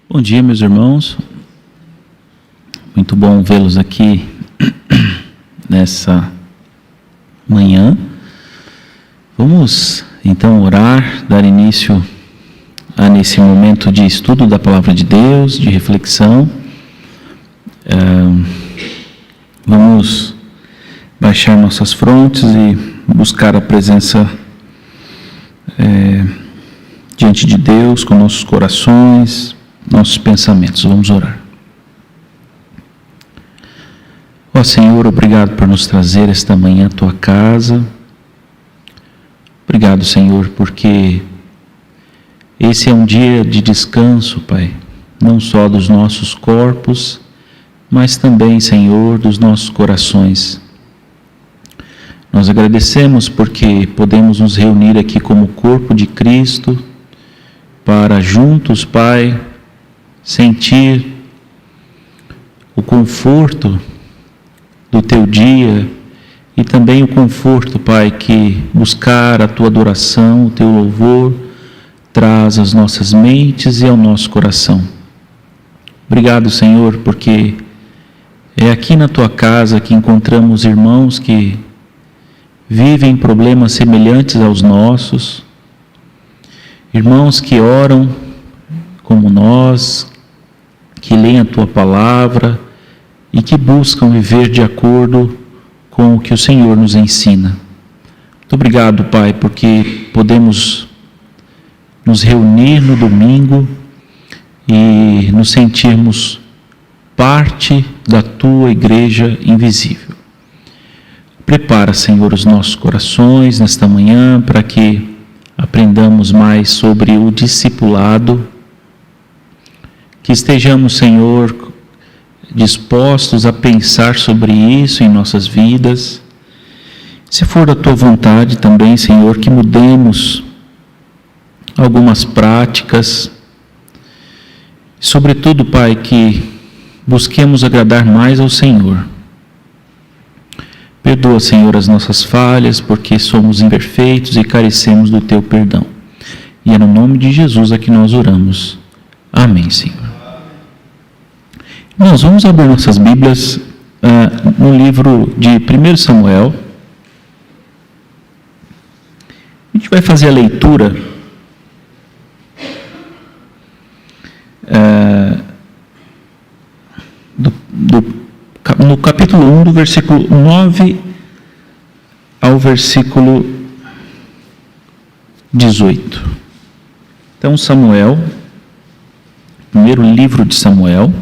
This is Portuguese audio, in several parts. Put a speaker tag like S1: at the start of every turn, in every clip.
S1: Bom dia, meus irmãos. Muito bom vê-los aqui nessa manhã. Vamos então orar, dar início a nesse momento de estudo da Palavra de Deus, de reflexão. Vamos baixar nossas frontes e buscar a presença diante de Deus com nossos corações, nossos pensamentos. Vamos orar. Ó Senhor, obrigado por nos trazer esta manhã à Tua casa. Obrigado, Senhor, porque esse é um dia de descanso, Pai, não só dos nossos corpos, mas também, Senhor, dos nossos corações. Nós agradecemos porque podemos nos reunir aqui como corpo de Cristo, para juntos, Pai, sentir o conforto do Teu dia e também o conforto, Pai, que buscar a Tua adoração, o Teu louvor, traz às nossas mentes e ao nosso coração. Obrigado, Senhor, porque é aqui na Tua casa que encontramos irmãos que vivem problemas semelhantes aos nossos, irmãos que oram como nós, que leem a Tua palavra e que buscam viver de acordo com o que o Senhor nos ensina. Muito obrigado, Pai, porque podemos nos reunir no domingo e nos sentirmos parte da Tua igreja invisível. Prepara, Senhor, os nossos corações nesta manhã para que aprendamos mais sobre o discipulado, que estejamos, Senhor, dispostos a pensar sobre isso em nossas vidas. Se for da Tua vontade também, Senhor, que mudemos algumas práticas, sobretudo, Pai, que busquemos agradar mais ao Senhor. Perdoa, Senhor, as nossas falhas, porque somos imperfeitos e carecemos do Teu perdão. E é no nome de Jesus a que nós oramos. Amém, Senhor. Nós vamos abrir nossas Bíblias no livro de 1 Samuel. A gente vai fazer a leitura no capítulo 1, do versículo 9 ao versículo 18. Então, Samuel, primeiro livro de Samuel,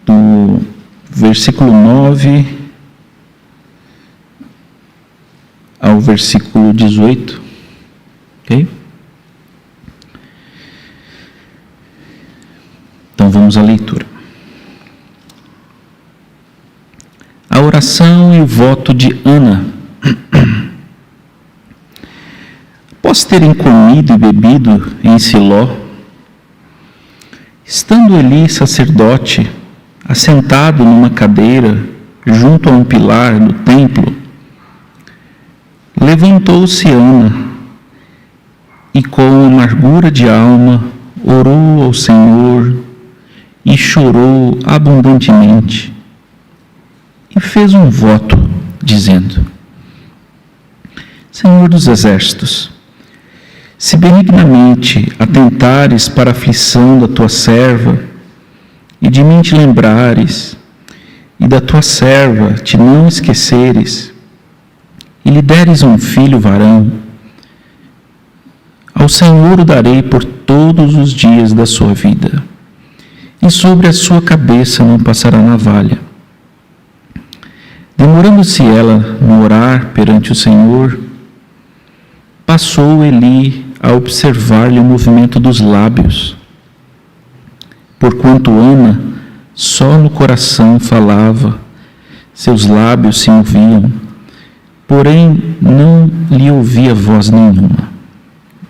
S1: do versículo 9 ao versículo 18. Ok? Então vamos à leitura. A oração e o voto de Ana. Após terem comido e bebido em Siló, estando Eli, sacerdote, assentado numa cadeira junto a um pilar do templo, levantou-se Ana e com amargura de alma orou ao Senhor e chorou abundantemente e fez um voto, dizendo: Senhor dos exércitos, se benignamente atentares para a aflição da tua serva e de mim te lembrares e da tua serva te não esqueceres e lhe deres um filho varão, ao Senhor o darei por todos os dias da sua vida, e sobre a sua cabeça não passará navalha. Demorando-se ela no orar perante o Senhor, passou Eli a observar-lhe o movimento dos lábios, porquanto Ana só no coração falava, seus lábios se moviam, porém não lhe ouvia voz nenhuma.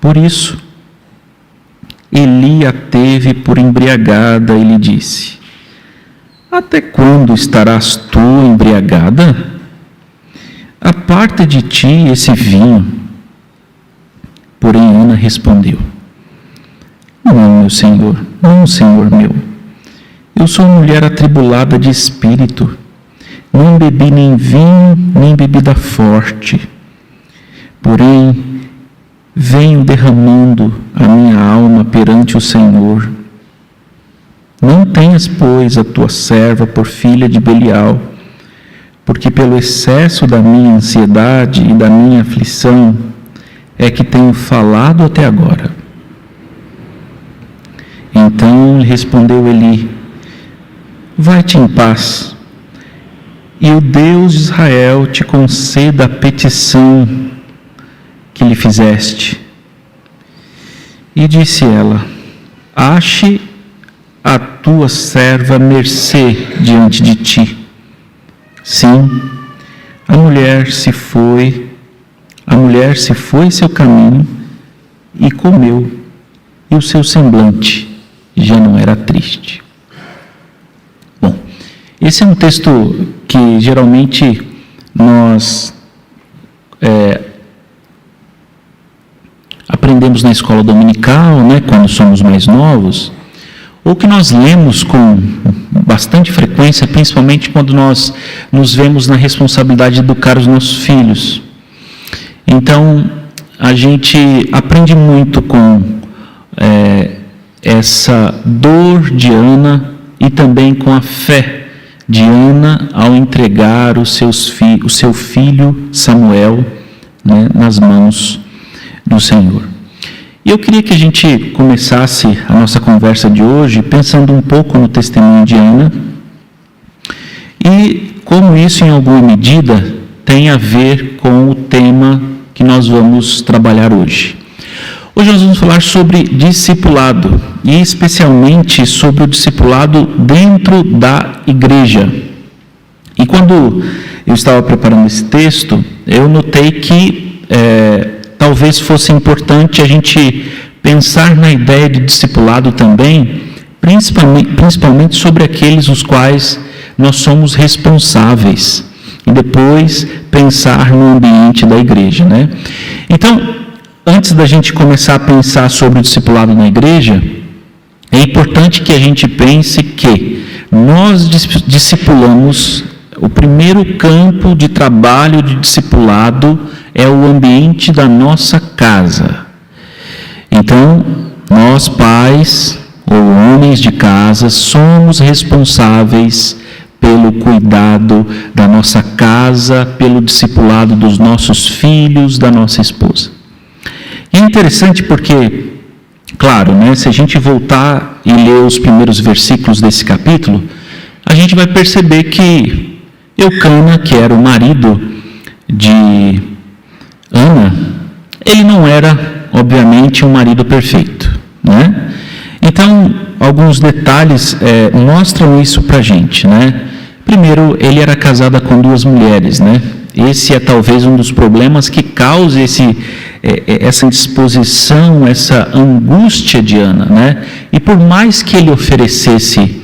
S1: Por isso, Eli a teve por embriagada e lhe disse: Até quando estarás tu embriagada? aparta de ti esse vinho. Porém Ana respondeu: não, meu senhor, não, senhor meu. Eu sou mulher atribulada de espírito. Não bebi nem vinho, nem bebida forte. Porém, venho derramando a minha alma perante o Senhor. Não tenhas, pois, a tua serva por filha de Belial, porque pelo excesso da minha ansiedade e da minha aflição é que tenho falado até agora. Então respondeu Eli: vai-te em paz, e o Deus de Israel te conceda a petição que lhe fizeste. E disse ela: ache a tua serva mercê diante de ti. Sim, a mulher se foi seu caminho e comeu, e o seu semblante já não era triste. Bom, esse é um texto que geralmente nós aprendemos na escola dominical, quando somos mais novos, ou que nós lemos com bastante frequência, principalmente quando nós nos vemos na responsabilidade de educar os nossos filhos. Então, a gente aprende muito com essa dor de Ana e também com a fé de Ana ao entregar o seu filho Samuel, nas mãos do Senhor. E eu queria que a gente começasse a nossa conversa de hoje pensando um pouco no testemunho de Ana e como isso, em alguma medida, tem a ver com o tema que nós vamos trabalhar hoje. Hoje nós vamos falar sobre discipulado, e especialmente sobre o discipulado dentro da igreja. E quando eu estava preparando esse texto, eu notei que talvez fosse importante a gente pensar na ideia de discipulado também, principalmente sobre aqueles os quais nós somos responsáveis, e depois pensar no ambiente da igreja, Então, antes da gente começar a pensar sobre o discipulado na igreja, é importante que a gente pense que nós discipulamos, o primeiro campo de trabalho de discipulado é o ambiente da nossa casa. Então, nós pais ou homens de casa somos responsáveis pelo cuidado da nossa casa, pelo discipulado dos nossos filhos, da nossa esposa. E é interessante porque, claro, se a gente voltar e ler os primeiros versículos desse capítulo, a gente vai perceber que Eucana, que era o marido de Ana, ele não era, obviamente, um marido perfeito, Então, alguns detalhes mostram isso para a gente, Primeiro, ele era casado com 2 mulheres, Esse é talvez um dos problemas que causa essa indisposição, essa angústia de Ana, E por mais que ele oferecesse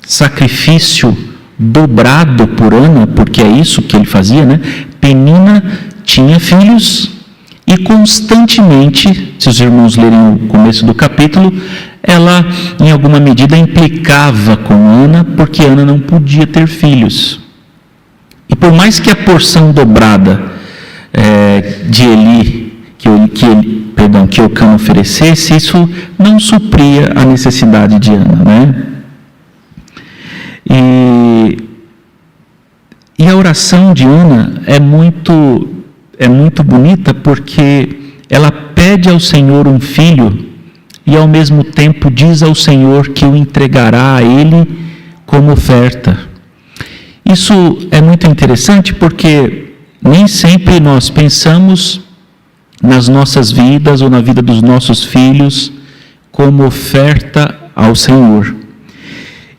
S1: sacrifício dobrado por Ana, porque é isso que ele fazia, Penina tinha filhos e constantemente, se os irmãos lerem o começo do capítulo, ela em alguma medida implicava com Ana, porque Ana não podia ter filhos. E por mais que a porção dobrada de Eli, que Eucana oferecesse, isso não supria a necessidade de Ana, E a oração de Ana é muito bonita, porque ela pede ao Senhor um filho e ao mesmo tempo diz ao Senhor que o entregará a ele como oferta. Isso é muito interessante porque nem sempre nós pensamos nas nossas vidas ou na vida dos nossos filhos como oferta ao Senhor.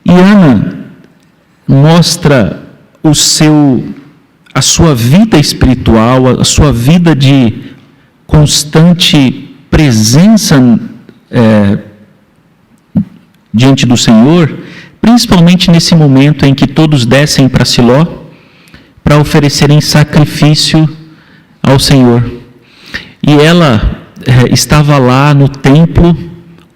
S1: E Ana mostra a sua vida espiritual, a sua vida de constante presença diante do Senhor, principalmente nesse momento em que todos descem para Siló para oferecerem sacrifício ao Senhor. E ela estava lá no templo,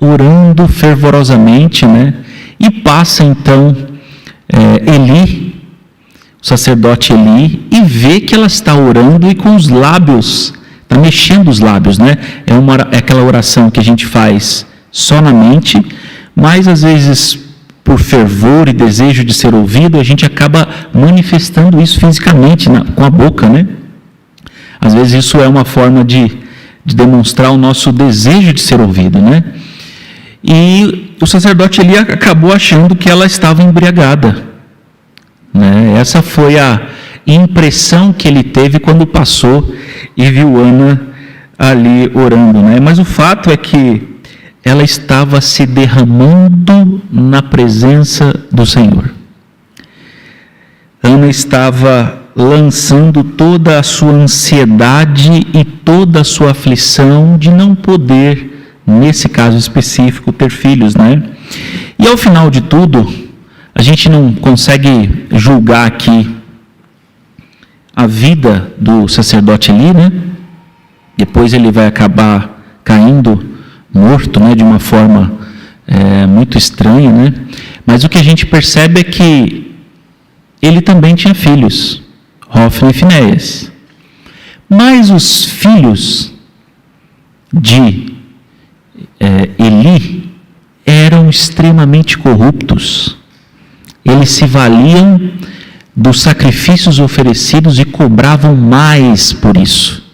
S1: orando fervorosamente, né? E passa então Eli, o sacerdote Eli, e vê que ela está orando e com os lábios, está mexendo os lábios, né? É aquela oração que a gente faz só na mente, mas às vezes por fervor e desejo de ser ouvido, a gente acaba manifestando isso fisicamente, com a boca, né? Às vezes isso é uma forma de demonstrar o nosso desejo de ser ouvido, né? E o sacerdote Eli acabou achando que ela estava embriagada, né? Essa foi a impressão que ele teve quando passou e viu Ana ali orando, né? Mas o fato é que ela estava se derramando na presença do Senhor. Ana estava lançando toda a sua ansiedade e toda a sua aflição de não poder, nesse caso específico, ter filhos, né? E ao final de tudo, a gente não consegue julgar aqui a vida do sacerdote Eli, né? Depois ele vai acabar caindo morto, né, de uma forma muito estranha, né? Mas o que a gente percebe é que ele também tinha filhos, Hofni e Finéias. Mas os filhos de Eli eram extremamente corruptos. Eles se valiam dos sacrifícios oferecidos e cobravam mais por isso.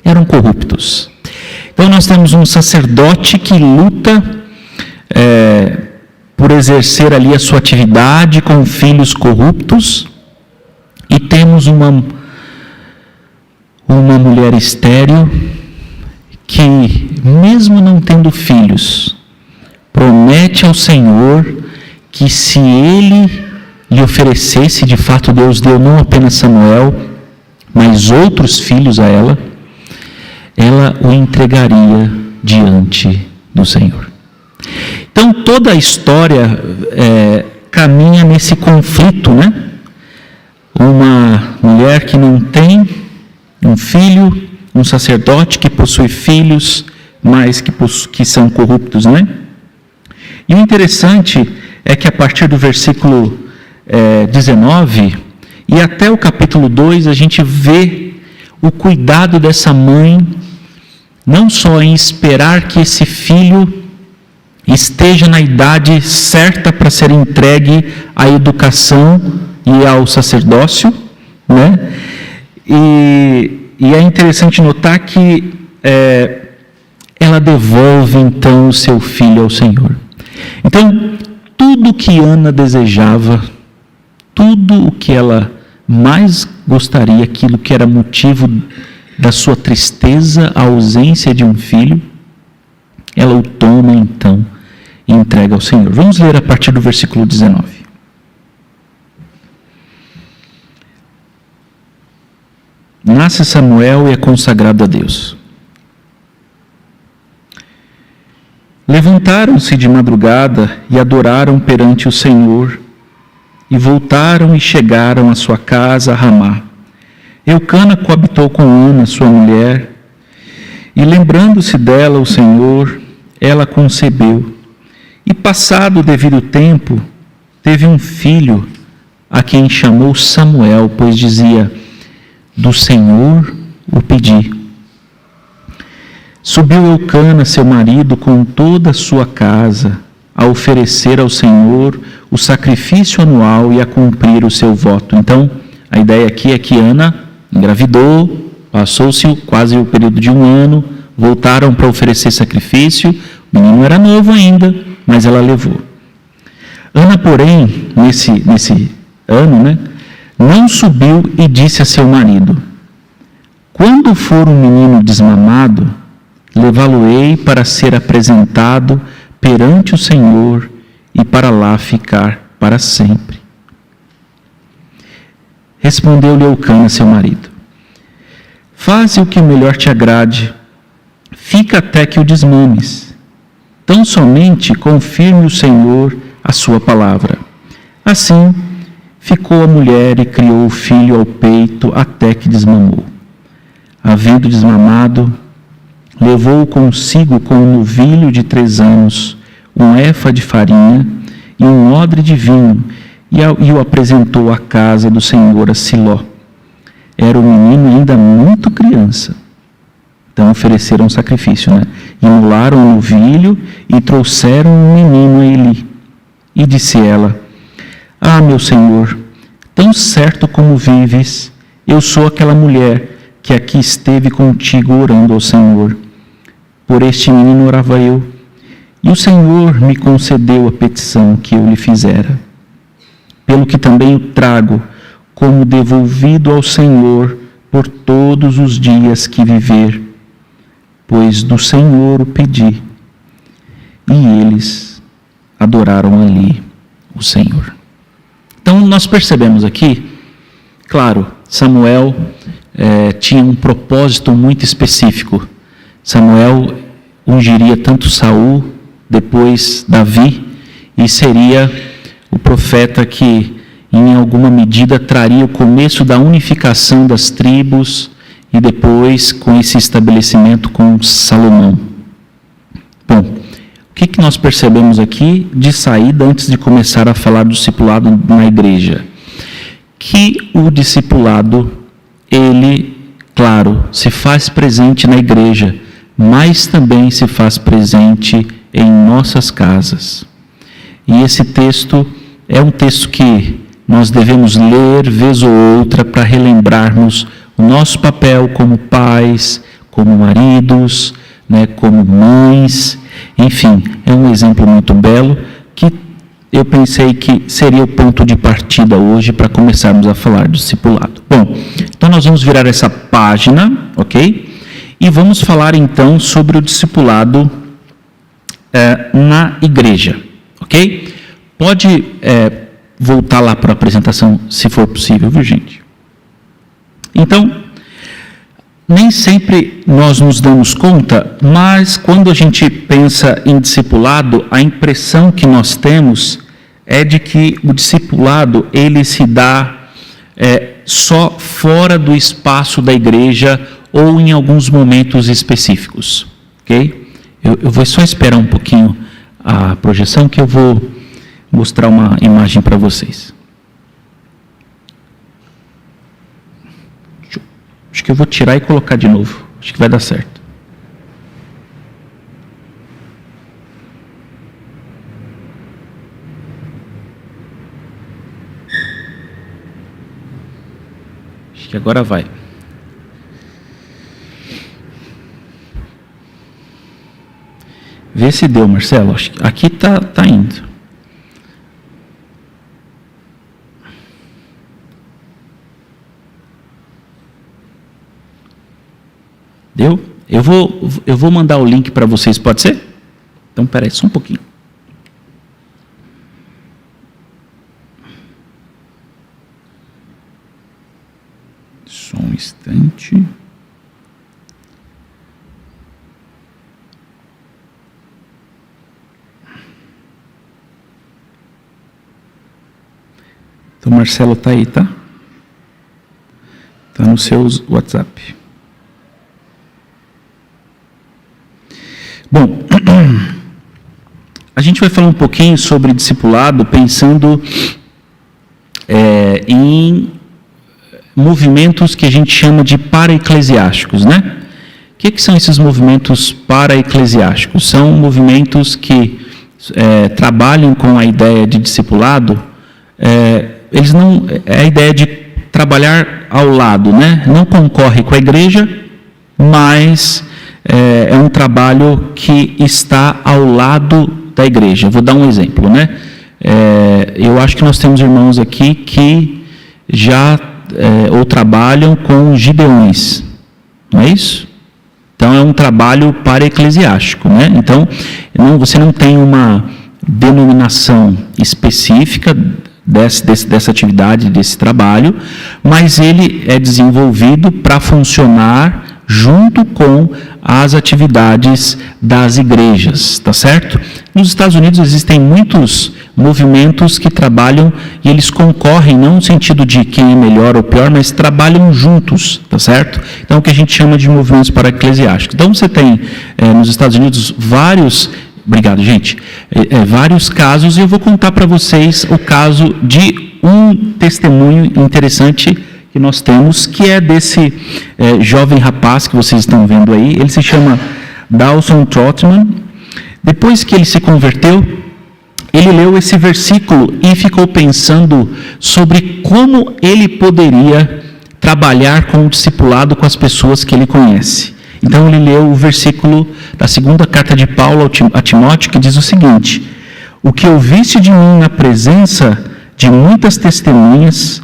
S1: Eram corruptos. Então nós temos um sacerdote que luta por exercer ali a sua atividade com filhos corruptos, e temos uma mulher estéril que, mesmo não tendo filhos, promete ao Senhor que se ele lhe oferecesse, de fato Deus deu não apenas Samuel, mas outros filhos a ela o entregaria diante do Senhor. Então toda a história caminha nesse conflito, né? Uma mulher que não tem um filho, um sacerdote que possui filhos, mas que são corruptos, né? E o interessante é que a partir do versículo 19 e até o capítulo 2 a gente vê o cuidado dessa mãe, não só em esperar que esse filho esteja na idade certa para ser entregue à educação e ao sacerdócio, né? E é interessante notar que ela devolve então o seu filho ao Senhor. Então, tudo o que Ana desejava, tudo o que ela mais gostaria, aquilo que era motivo da sua tristeza, a ausência de um filho, ela o toma então e entrega ao Senhor. Vamos ler a partir do versículo 19. Nasce Samuel e é consagrado a Deus. Levantaram-se de madrugada e adoraram perante o Senhor, e voltaram e chegaram à sua casa a Ramá. Eucana coabitou com Ana, sua mulher, e lembrando-se dela o Senhor, ela concebeu. E passado o devido tempo, teve um filho, a quem chamou Samuel, pois dizia: do Senhor o pedi. Subiu Eucana, seu marido, com toda a sua casa, a oferecer ao Senhor o sacrifício anual e a cumprir o seu voto. Então, a ideia aqui é que Ana engravidou, passou-se quase o período de 1 ano, voltaram para oferecer sacrifício, o menino era novo ainda, mas ela levou. Ana, porém, nesse ano, né, não subiu e disse a seu marido: quando for um menino desmamado, levá-lo-ei para ser apresentado perante o Senhor e para lá ficar para sempre. Respondeu-lhe Eucana, seu marido: faze o que melhor te agrade, fica até que o desmames. Tão somente confirme o Senhor a sua palavra. Assim, ficou a mulher e criou o filho ao peito até que desmamou. Havendo desmamado, levou consigo com um novilho de 3 anos, um éfa de farinha e um odre de vinho, e o apresentou à casa do Senhor a Siló. Era o menino ainda muito criança. Então ofereceram um sacrifício, né? Imolaram o novilho e trouxeram um menino a Eli. E disse ela: Ah, meu Senhor, tão certo como vives, eu sou aquela mulher que aqui esteve contigo orando ao Senhor. Por este menino orava eu, e o Senhor me concedeu a petição que eu lhe fizera. Pelo que também o trago como devolvido ao Senhor por todos os dias que viver, pois do Senhor o pedi. E eles adoraram ali o Senhor. Então nós percebemos aqui, claro, Samuel tinha um propósito muito específico. Samuel ungiria tanto Saul, depois Davi, e seria o profeta que, em alguma medida, traria o começo da unificação das tribos e depois com esse estabelecimento com Salomão. Bom, o que nós percebemos aqui de saída antes de começar a falar do discipulado na igreja? Que o discipulado, ele, claro, se faz presente na igreja, mas também se faz presente em nossas casas. E esse texto é um texto que nós devemos ler vez ou outra para relembrarmos o nosso papel como pais, como maridos, né, como mães. Enfim, é um exemplo muito belo que eu pensei que seria o ponto de partida hoje para começarmos a falar do discipulado. Bom, então nós vamos virar essa página, ok? E vamos falar então sobre o discipulado na igreja, ok? Pode voltar lá para a apresentação, se for possível, viu, gente? Então, nem sempre nós nos damos conta, mas quando a gente pensa em discipulado, a impressão que nós temos é de que o discipulado, ele se dá só fora do espaço da igreja ou em alguns momentos específicos, ok? Eu vou só esperar um pouquinho a projeção que eu vou mostrar uma imagem para vocês. Acho que eu vou tirar e colocar de novo. Acho que vai dar certo. Acho que agora vai. Vê se deu, Marcelo. Acho que aqui tá indo. Deu? Eu vou mandar o link para vocês, pode ser? Então, espera aí, só um pouquinho. Só um instante. Então, Marcelo está aí, tá? Está no seu WhatsApp. Bom, a gente vai falar um pouquinho sobre discipulado pensando em movimentos que a gente chama de para-eclesiásticos, né? O que são esses movimentos para-eclesiásticos? São movimentos que trabalham com a ideia de discipulado. Eles não, é a ideia de trabalhar ao lado, né? Não concorre com a igreja, mas é um trabalho que está ao lado da igreja. Vou dar um exemplo, né? Eu acho que nós temos irmãos aqui que já ou trabalham com gideões, não é isso? Então é um trabalho para-eclesiástico, né? Então você não tem uma denominação específica dessa atividade, desse trabalho, mas ele é desenvolvido para funcionar junto com as atividades das igrejas, tá certo? Nos Estados Unidos existem muitos movimentos que trabalham e eles concorrem, não no sentido de quem é melhor ou pior, mas trabalham juntos, tá certo? Então, o que a gente chama de movimentos para-eclesiásticos. Então, você tem nos Estados Unidos vários... Obrigado, gente. Vários casos, e eu vou contar para vocês o caso de um testemunho interessante que nós temos, que é desse jovem rapaz que vocês estão vendo aí. Ele se chama Dawson Trotman. Depois que ele se converteu, ele leu esse versículo e ficou pensando sobre como ele poderia trabalhar com o discipulado com as pessoas que ele conhece. Então ele leu o versículo da segunda carta de Paulo a Timóteo, que diz o seguinte: o que ouviste de mim na presença de muitas testemunhas,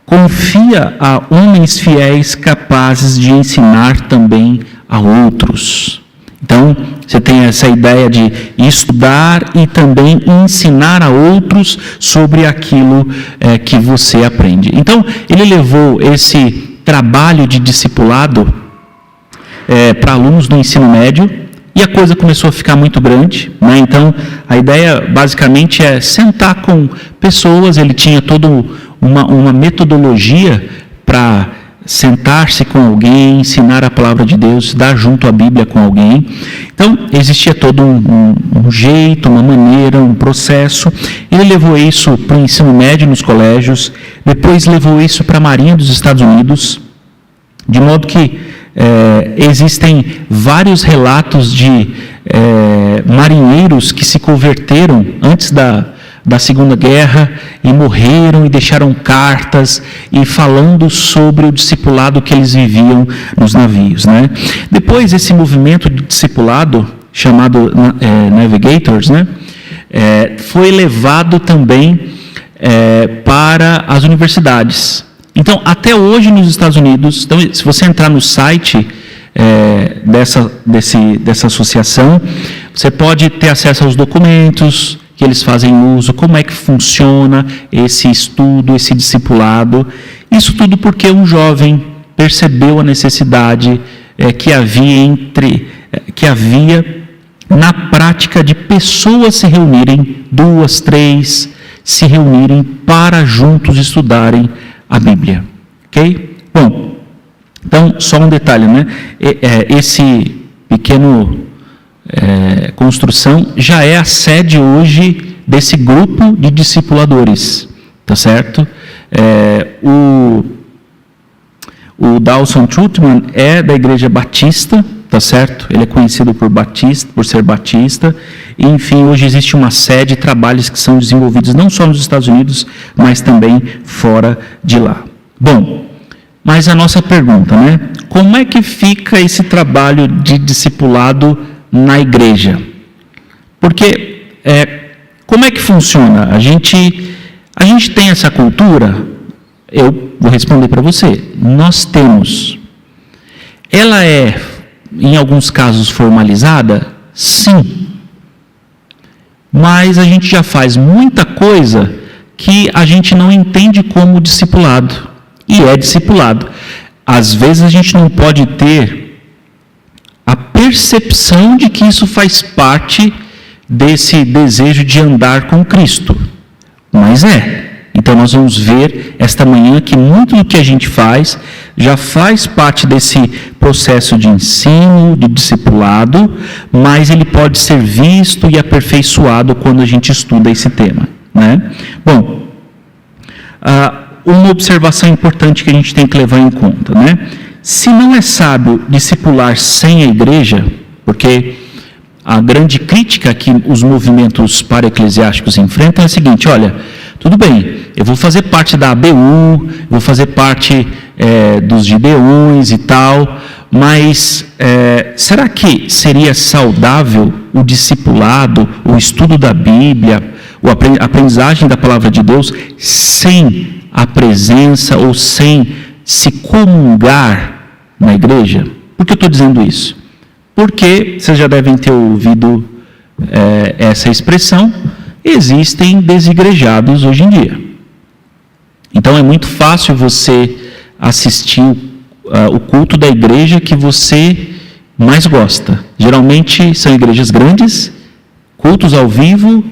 S1: confia a homens fiéis capazes de ensinar também a outros. Então, você tem essa ideia de estudar e também ensinar a outros sobre aquilo que você aprende. Então, ele levou esse trabalho de discipulado para alunos do ensino médio, e a coisa começou a ficar muito grande, né? Então, a ideia basicamente é sentar com pessoas. Ele tinha toda uma metodologia para sentar-se com alguém, ensinar a palavra de Deus, estudar junto à Bíblia com alguém. Então, existia todo um jeito, uma maneira, um processo. Ele levou isso para o ensino médio nos colégios, depois levou isso para a Marinha dos Estados Unidos, de modo que existem vários relatos de marinheiros que se converteram antes da Segunda Guerra e morreram e deixaram cartas e falando sobre o discipulado que eles viviam nos navios, né? Depois, esse movimento de discipulado, chamado Navigators, né, foi levado também para as universidades. Então, até hoje nos Estados Unidos, então, se você entrar no site dessa associação, você pode ter acesso aos documentos que eles fazem uso, como é que funciona esse estudo, esse discipulado. Isso tudo porque um jovem percebeu a necessidade que havia na prática de pessoas se reunirem, 2, 3, se reunirem para juntos estudarem a Bíblia, ok? Bom, então, só um detalhe, né? Esse pequeno construção já é a sede hoje desse grupo de discipuladores, tá certo? O Dawson Trotman é da Igreja Batista, tá certo? Ele é conhecido por ser batista. E, enfim, hoje existe uma série de trabalhos que são desenvolvidos não só nos Estados Unidos, mas também fora de lá. Bom, mas a nossa pergunta, né? Como é que fica esse trabalho de discipulado na igreja? Porque, como é que funciona? A gente tem essa cultura? Eu vou responder para você. Nós temos. Ela é, em alguns casos, formalizada? Sim. Mas a gente já faz muita coisa que a gente não entende como discipulado. E é discipulado. Às vezes a gente não pode ter a percepção de que isso faz parte desse desejo de andar com Cristo. Mas Então nós vamos ver esta manhã que muito do que a gente faz já faz parte desse processo de ensino, de discipulado, mas ele pode ser visto e aperfeiçoado quando a gente estuda esse tema, né? Bom, uma observação importante que a gente tem que levar em conta, né? Se não é sábio discipular sem a igreja, porque a grande crítica que os movimentos para-eclesiásticos enfrentam é a seguinte: olha, tudo bem, eu vou fazer parte da ABU, vou fazer parte dos Gideões e tal, mas será que seria saudável o discipulado, o estudo da Bíblia, a aprendizagem da palavra de Deus, sem a presença ou sem se comungar na igreja? Por que eu estou dizendo isso? Porque vocês já devem ter ouvido essa expressão: existem desigrejados hoje em dia. Então é muito fácil você assistir o culto da igreja que você mais gosta. Geralmente são igrejas grandes, cultos ao vivo,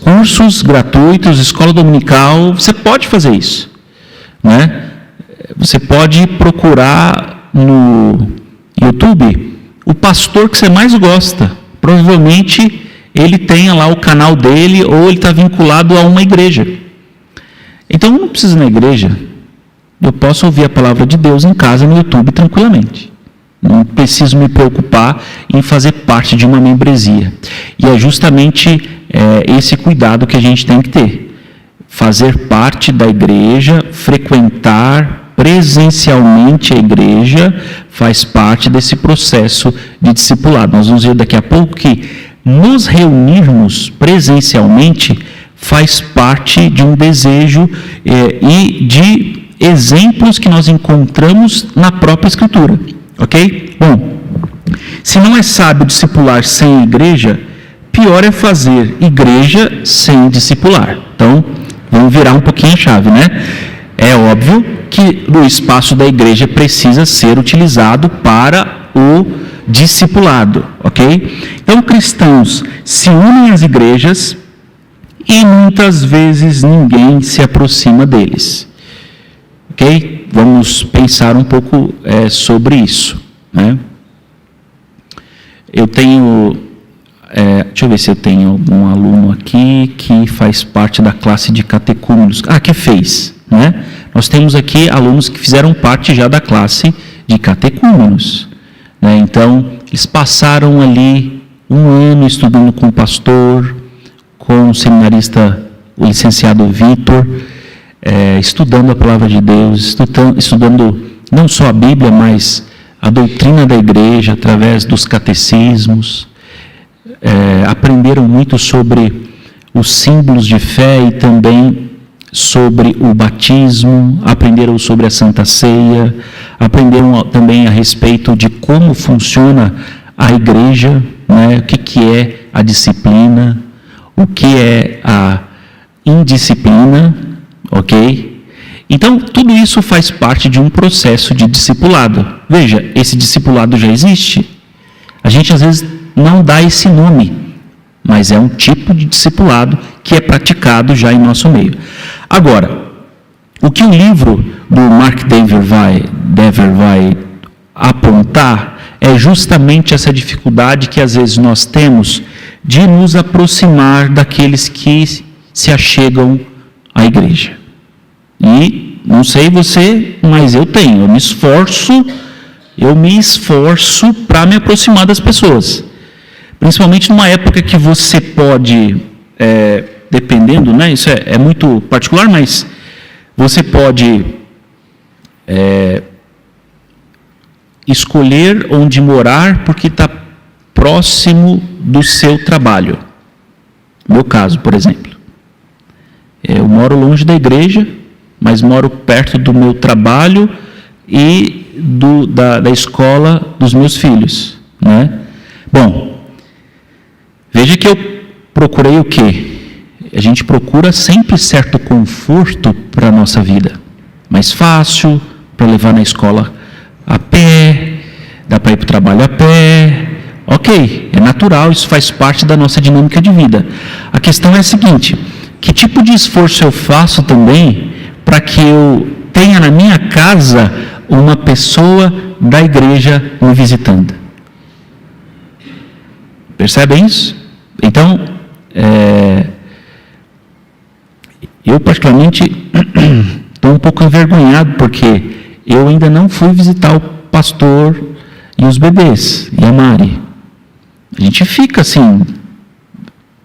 S1: cursos gratuitos, escola dominical. Você pode fazer isso, né? Você pode procurar no YouTube o pastor que você mais gosta. Provavelmente ele tenha lá o canal dele, ou ele está vinculado a uma igreja. Então eu não preciso ir na igreja. Eu posso ouvir a palavra de Deus em casa, no YouTube, tranquilamente. Não preciso me preocupar em fazer parte de uma membresia. E é justamente esse cuidado que a gente tem que ter. Fazer parte da igreja, frequentar presencialmente a igreja, faz parte desse processo de discipulado. Nós vamos ver daqui a pouco que nos reunirmos presencialmente faz parte de um desejo e de exemplos que nós encontramos na própria Escritura, ok? Bom, se não é sábio discipular sem igreja, pior é fazer igreja sem discipular. Então, vamos virar um pouquinho a chave, né? É óbvio que o espaço da igreja precisa ser utilizado para o discipulado, ok? Então, cristãos se unem às igrejas e muitas vezes ninguém se aproxima deles, ok? Vamos pensar um pouco sobre isso, né? Eu tenho, deixa eu ver se eu tenho algum aluno aqui que faz parte da classe de catecúmenos. Que fez, né? Nós temos aqui alunos que fizeram parte já da classe de catecúmenos, né? Então, eles passaram ali um ano estudando com o pastor, com o seminarista, o licenciado Vitor, estudando a palavra de Deus, estudando não só a Bíblia, mas a doutrina da igreja, através dos catecismos. Aprenderam muito sobre os símbolos de fé e também sobre o batismo, aprenderam sobre a Santa Ceia, aprenderam também a respeito de como funciona a igreja, né? O que é a disciplina, o que é a indisciplina, ok? Então, tudo isso faz parte de um processo de discipulado. Veja, esse discipulado já existe. A gente às vezes não dá esse nome, mas é um tipo de discipulado que é praticado já em nosso meio. Agora, o que o livro do Mark Dever vai apontar é justamente essa dificuldade que às vezes nós temos de nos aproximar daqueles que se achegam à igreja. E não sei você, mas eu me esforço para me aproximar das pessoas. Principalmente numa época que você pode, dependendo, né, isso é muito particular, mas você pode escolher onde morar porque está próximo do seu trabalho. No meu caso, por exemplo. Eu moro longe da igreja, mas moro perto do meu trabalho e da escola dos meus filhos, né? Bom, veja que eu procurei o quê? A gente procura sempre certo conforto para a nossa vida. Mais fácil, para levar na escola a pé, dá para ir para o trabalho a pé. Ok, é natural, isso faz parte da nossa dinâmica de vida. A questão é a seguinte: que tipo de esforço eu faço também para que eu tenha na minha casa uma pessoa da igreja me visitando? Percebem isso? Então, eu particularmente estou um pouco envergonhado porque eu ainda não fui visitar o pastor e os bebês e a Mari. A gente fica assim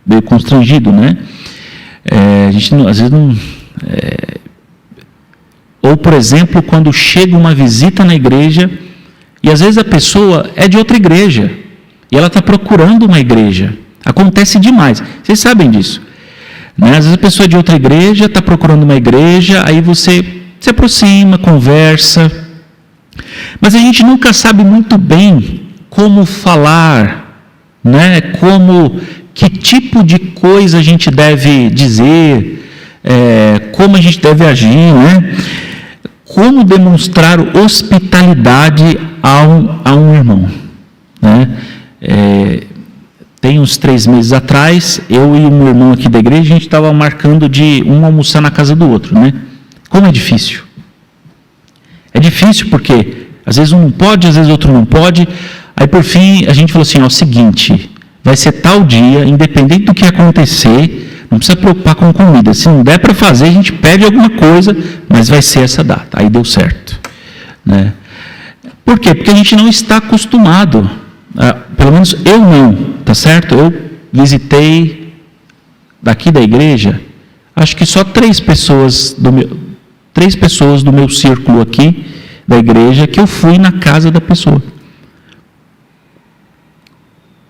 S1: meio constrangido, né? A gente às vezes não. Ou, por exemplo, quando chega uma visita na igreja e às vezes a pessoa é de outra igreja e ela está procurando uma igreja. Acontece demais. Vocês sabem disso, né? Às vezes a pessoa é de outra igreja, está procurando uma igreja, aí você se aproxima, conversa, mas a gente nunca sabe muito bem como falar, né? Que tipo de coisa a gente deve dizer, como a gente deve agir, né? como demonstrar hospitalidade a um irmão, né? Tem uns 3 meses atrás, eu e o meu irmão aqui da igreja, a gente estava marcando de um almoçar na casa do outro, né? Como é difícil. É difícil porque às vezes um não pode, às vezes outro não pode. Aí por fim a gente falou assim, ó, o seguinte, vai ser tal dia, independente do que acontecer, não precisa preocupar com comida. Se não der para fazer, a gente pede alguma coisa, mas vai ser essa data. Aí deu certo, né? Por quê? Porque a gente não está acostumado. Pelo menos eu não, tá certo? Eu visitei daqui da igreja, acho que só 3 pessoas do meu círculo aqui da igreja que eu fui na casa da pessoa.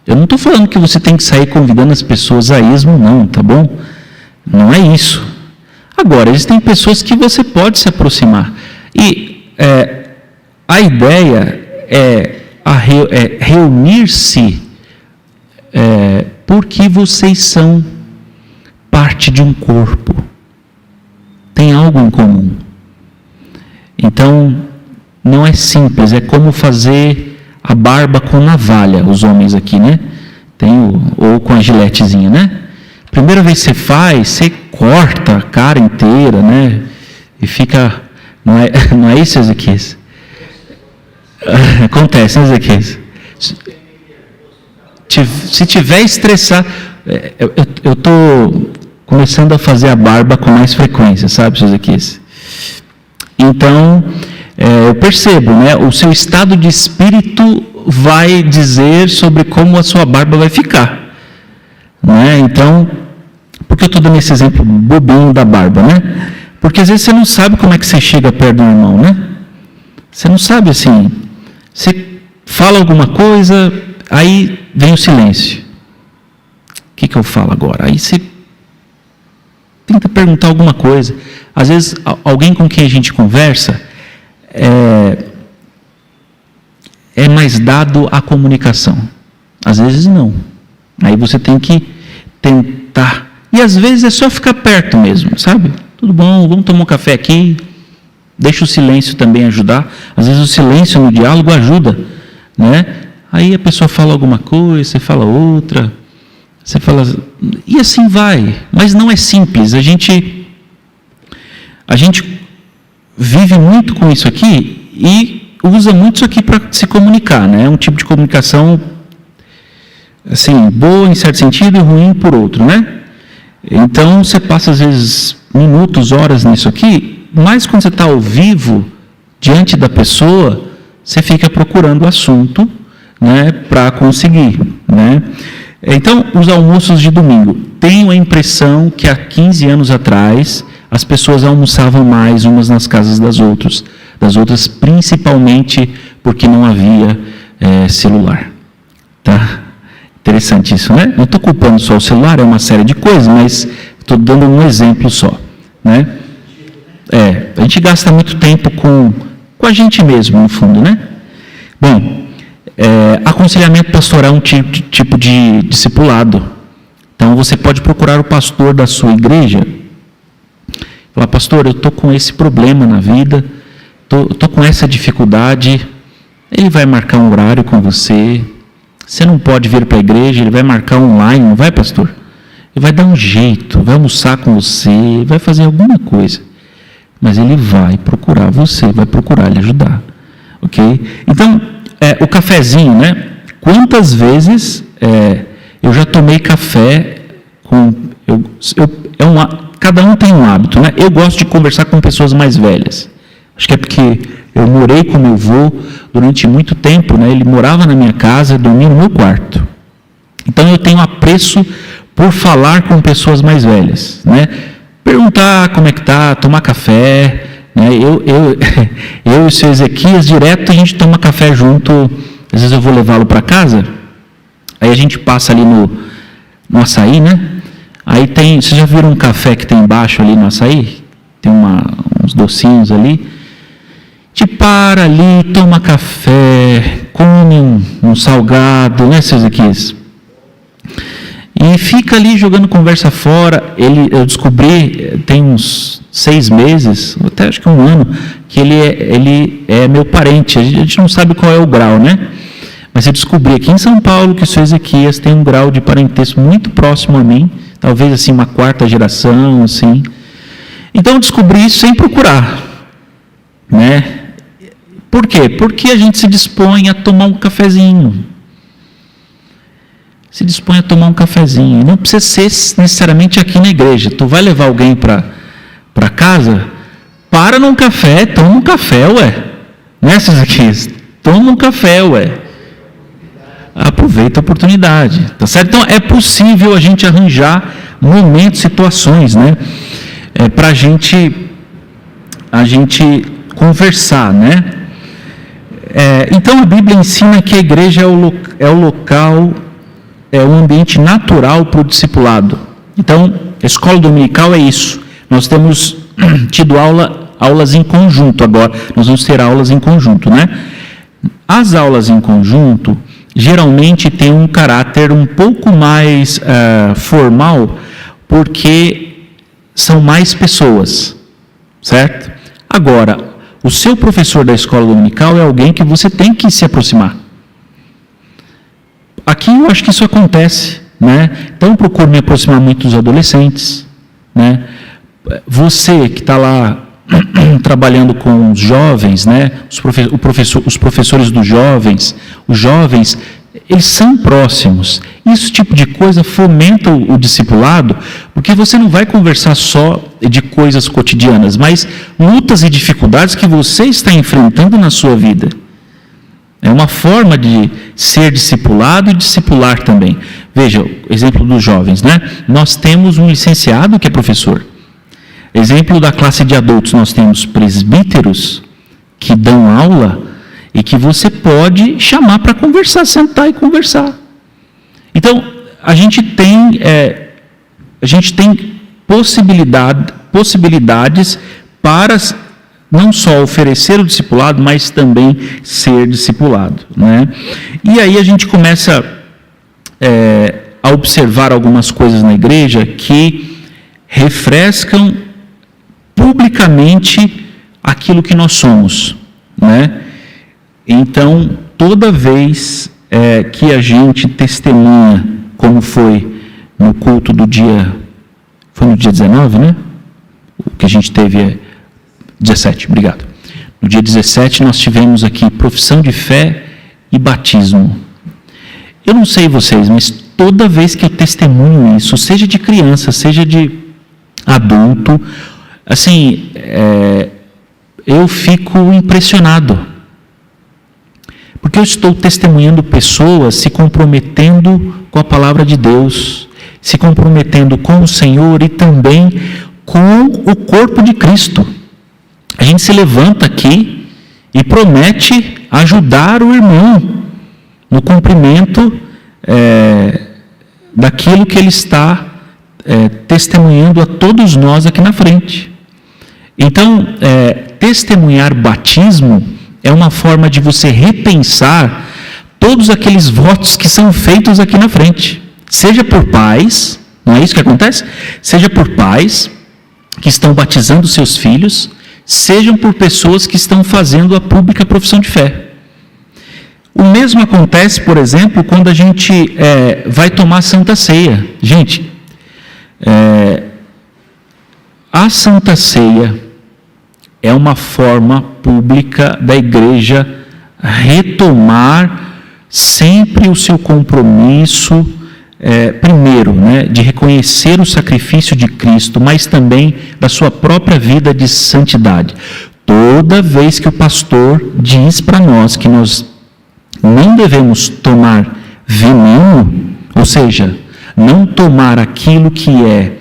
S1: Eu não estou falando que você tem que sair convidando as pessoas a esmo, não, tá bom? Não é isso. Agora, existem pessoas que você pode se aproximar. E a ideia é reunir-se porque vocês são parte de um corpo. Tem algo em comum. Então, não é simples, é como fazer a barba com navalha, os homens aqui, né? Ou com a giletezinha, né? Primeira vez que você faz, você corta a cara inteira, né? E fica... Não é isso, Ezequias? Acontece, né, Ezequias? Se tiver estressado... Eu estou começando a fazer a barba com mais frequência, sabe, Ezequias? Então, eu percebo, né? O seu estado de espírito vai dizer sobre como a sua barba vai ficar, né? Então, por que eu estou dando esse exemplo bobinho da barba, né? Porque às vezes você não sabe como é que você chega perto do irmão, né? Você não sabe assim. Você fala alguma coisa, aí vem o silêncio. O que eu falo agora? Aí você tenta perguntar alguma coisa. Às vezes, alguém com quem a gente conversa é mais dado à comunicação. Às vezes não. Aí você tem que tentar. E às vezes é só ficar perto mesmo, sabe? Tudo bom, vamos tomar um café aqui. Deixa o silêncio também ajudar. Às vezes o silêncio no diálogo ajuda, né? Aí a pessoa fala alguma coisa, você fala outra, você fala... E assim vai. Mas não é simples. A gente vive muito com isso aqui e usa muito isso aqui para se comunicar, né? É um tipo de comunicação, assim, boa em certo sentido e ruim por outro, né? Então, você passa às vezes minutos, horas nisso aqui, mas quando você está ao vivo, diante da pessoa, você fica procurando o assunto, né, para conseguir, né? Então, os almoços de domingo. Tenho a impressão que há 15 anos atrás, as pessoas almoçavam mais umas nas casas das outras principalmente porque não havia celular. Tá? Interessante isso, né? Não estou culpando só o celular, é uma série de coisas, mas estou dando um exemplo só, né? A gente gasta muito tempo com a gente mesmo, no fundo, né? Bom, aconselhamento pastoral é um tipo de discipulado. Então, você pode procurar o pastor da sua igreja. Falar, pastor, eu estou com esse problema na vida, estou com essa dificuldade. Ele vai marcar um horário com você. Você não pode vir para a igreja, ele vai marcar online, não vai, pastor? Ele vai dar um jeito, vai almoçar com você, vai fazer alguma coisa. Mas ele vai procurar você, vai procurar lhe ajudar. Ok? Então, o cafezinho, né? Quantas vezes eu já tomei café com... cada um tem um hábito, né? Eu gosto de conversar com pessoas mais velhas. Acho que é porque eu morei com meu avô durante muito tempo, né? Ele morava na minha casa, dormia no meu quarto. Então eu tenho apreço por falar com pessoas mais velhas, né? Perguntar como é que tá, tomar café, né? Eu e o seu Ezequias, direto a gente toma café junto. Às vezes eu vou levá-lo para casa, aí a gente passa ali no açaí, né? Aí tem, vocês já viram um café que tem embaixo ali no açaí? Tem uns docinhos ali. A gente para ali, toma café, come um salgado, né, seu Ezequias? E fica ali jogando conversa fora. Eu descobri, tem uns 6 meses, até acho que 1 ano, que ele é meu parente. A gente não sabe qual é o grau, né? Mas eu descobri aqui em São Paulo que o seu Ezequias tem um grau de parentesco muito próximo a mim, talvez assim uma 4ª geração, assim. Então eu descobri isso sem procurar, né? Por quê? Porque a gente se dispõe a tomar um cafezinho. Se dispõe a tomar um cafezinho. Não precisa ser necessariamente aqui na igreja. Tu vai levar alguém para casa, para num café, toma um café, ué. Nessas aqui, toma um café, ué. Aproveita a oportunidade, tá certo? Então é possível a gente arranjar momentos, situações, né? Para a gente conversar, né? Então a Bíblia ensina que a igreja é o local, é um ambiente natural para o discipulado. Então, a escola dominical é isso. Nós temos tido aulas em conjunto agora. Nós vamos ter aulas em conjunto, né? As aulas em conjunto, geralmente, têm um caráter um pouco mais formal, porque são mais pessoas, certo? Agora, o seu professor da escola dominical é alguém que você tem que se aproximar. Aqui eu acho que isso acontece, né? Então eu procuro me aproximar muito dos adolescentes, né? Você que está lá trabalhando com os jovens, né? Os professores dos jovens, os jovens, eles são próximos. Esse tipo de coisa fomenta o discipulado, porque você não vai conversar só de coisas cotidianas, mas lutas e dificuldades que você está enfrentando na sua vida. É uma forma de ser discipulado e discipular também. Veja, o exemplo dos jovens, né? Nós temos um licenciado que é professor. Exemplo da classe de adultos, nós temos presbíteros que dão aula e que você pode chamar para conversar, sentar e conversar. Então, a gente tem possibilidades para não só oferecer o discipulado, mas também ser discipulado, né? E aí a gente começa a observar algumas coisas na igreja que refrescam publicamente aquilo que nós somos, né? Então, toda vez que a gente testemunha, como foi no culto do dia, foi no dia 19, né? O que a gente teve 17, obrigado. No dia 17 nós tivemos aqui profissão de fé e batismo. Eu não sei vocês, mas toda vez que eu testemunho isso, seja de criança, seja de adulto, assim, eu fico impressionado. Porque eu estou testemunhando pessoas se comprometendo com a palavra de Deus, se comprometendo com o Senhor e também com o corpo de Cristo. A gente se levanta aqui e promete ajudar o irmão no cumprimento daquilo que ele está testemunhando a todos nós aqui na frente. Então, testemunhar batismo é uma forma de você repensar todos aqueles votos que são feitos aqui na frente. Seja por pais, não é isso que acontece? Seja por pais que estão batizando seus filhos, sejam por pessoas que estão fazendo a pública profissão de fé. O mesmo acontece, por exemplo, quando a gente vai tomar Santa Ceia. Gente, a Santa Ceia é uma forma pública da igreja retomar sempre o seu compromisso, primeiro, né, de reconhecer o sacrifício de Cristo, mas também da sua própria vida de santidade. Toda vez que o pastor diz para nós que nós não devemos tomar veneno, ou seja, não tomar aquilo que é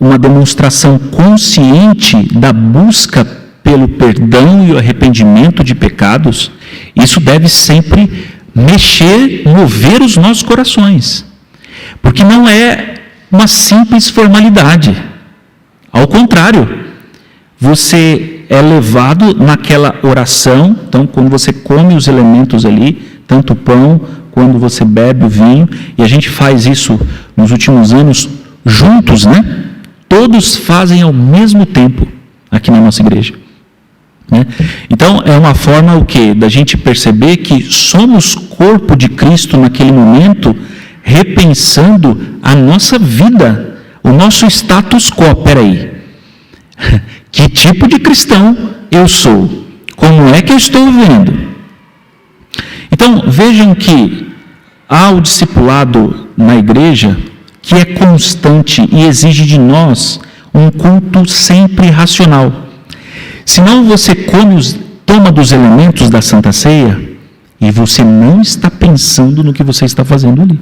S1: uma demonstração consciente da busca pelo perdão e o arrependimento de pecados, isso deve sempre mover os nossos corações, porque não é uma simples formalidade. Ao contrário, você é levado naquela oração. Então, quando você come os elementos ali, tanto o pão, quando você bebe o vinho, e a gente faz isso nos últimos anos juntos, né? todos fazem ao mesmo tempo aqui na nossa igreja. Né? Então, é uma forma o quê? Da gente perceber que somos corpo de Cristo naquele momento, repensando a nossa vida, o nosso status quo. Peraí, que tipo de cristão eu sou? Como é que eu estou vivendo? Então, vejam que há o discipulado na igreja que é constante e exige de nós um culto sempre racional. Senão você toma dos elementos da Santa Ceia e você não está pensando no que você está fazendo ali.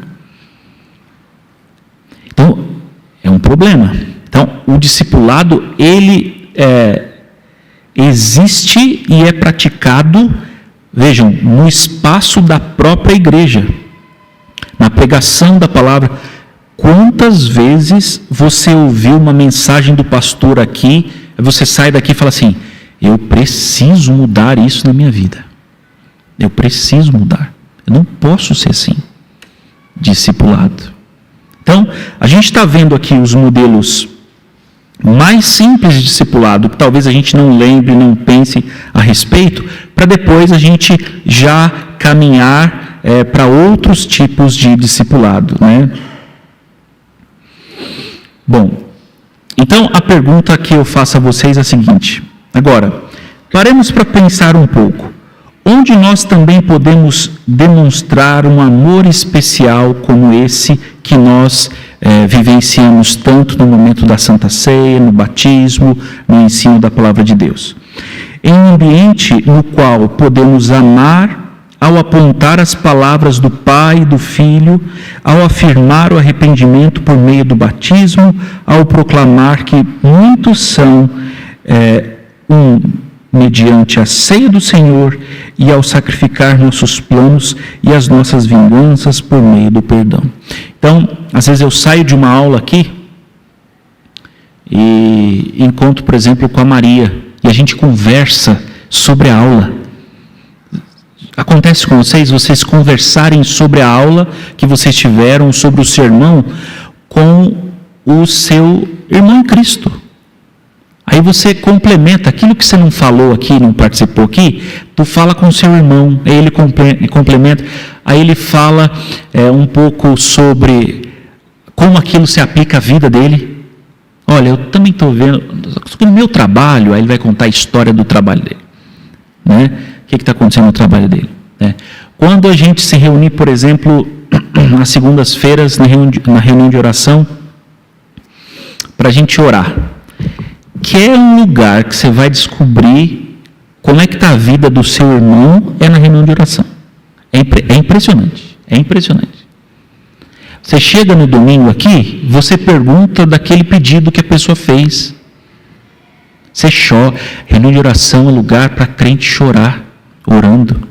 S1: Então, é um problema. Então, o discipulado, ele existe e é praticado, vejam, no espaço da própria igreja, na pregação da palavra. Quantas vezes você ouviu uma mensagem do pastor aqui, você sai daqui e fala assim: eu preciso mudar isso na minha vida. Eu preciso mudar. Eu não posso ser assim, discipulado. Então, a gente está vendo aqui os modelos mais simples de discipulado, que talvez a gente não lembre, não pense a respeito, para depois a gente já caminhar para outros tipos de discipulado, né? Bom, então a pergunta que eu faço a vocês é a seguinte. Agora, paremos para pensar um pouco. Onde nós também podemos demonstrar um amor especial como esse que nós vivenciamos tanto no momento da Santa Ceia, no batismo, no ensino da Palavra de Deus? Em um ambiente no qual podemos amar ao apontar as palavras do Pai e do Filho, ao afirmar o arrependimento por meio do batismo, ao proclamar que muitos são mediante a ceia do Senhor e ao sacrificar nossos planos e as nossas vinganças por meio do perdão. Então, às vezes eu saio de uma aula aqui e encontro, por exemplo, com a Maria e a gente conversa sobre a aula. Acontece com vocês conversarem sobre a aula que vocês tiveram, sobre o sermão, com o seu irmão em Cristo. Aí você complementa aquilo que você não falou aqui, não participou aqui, tu fala com o seu irmão, aí ele complementa, aí ele fala um pouco sobre como aquilo se aplica à vida dele. Olha, eu também estou vendo, no meu trabalho, aí ele vai contar a história do trabalho dele, né? O que está acontecendo no trabalho dele, né? Quando a gente se reunir, por exemplo, nas segundas-feiras, na reunião de oração, para a gente orar, que é um lugar que você vai descobrir como é que está a vida do seu irmão, é na reunião de oração. É impressionante, é impressionante. Você chega no domingo aqui, você pergunta daquele pedido que a pessoa fez. Você chora. Reunião de oração é lugar para crente chorar, orando.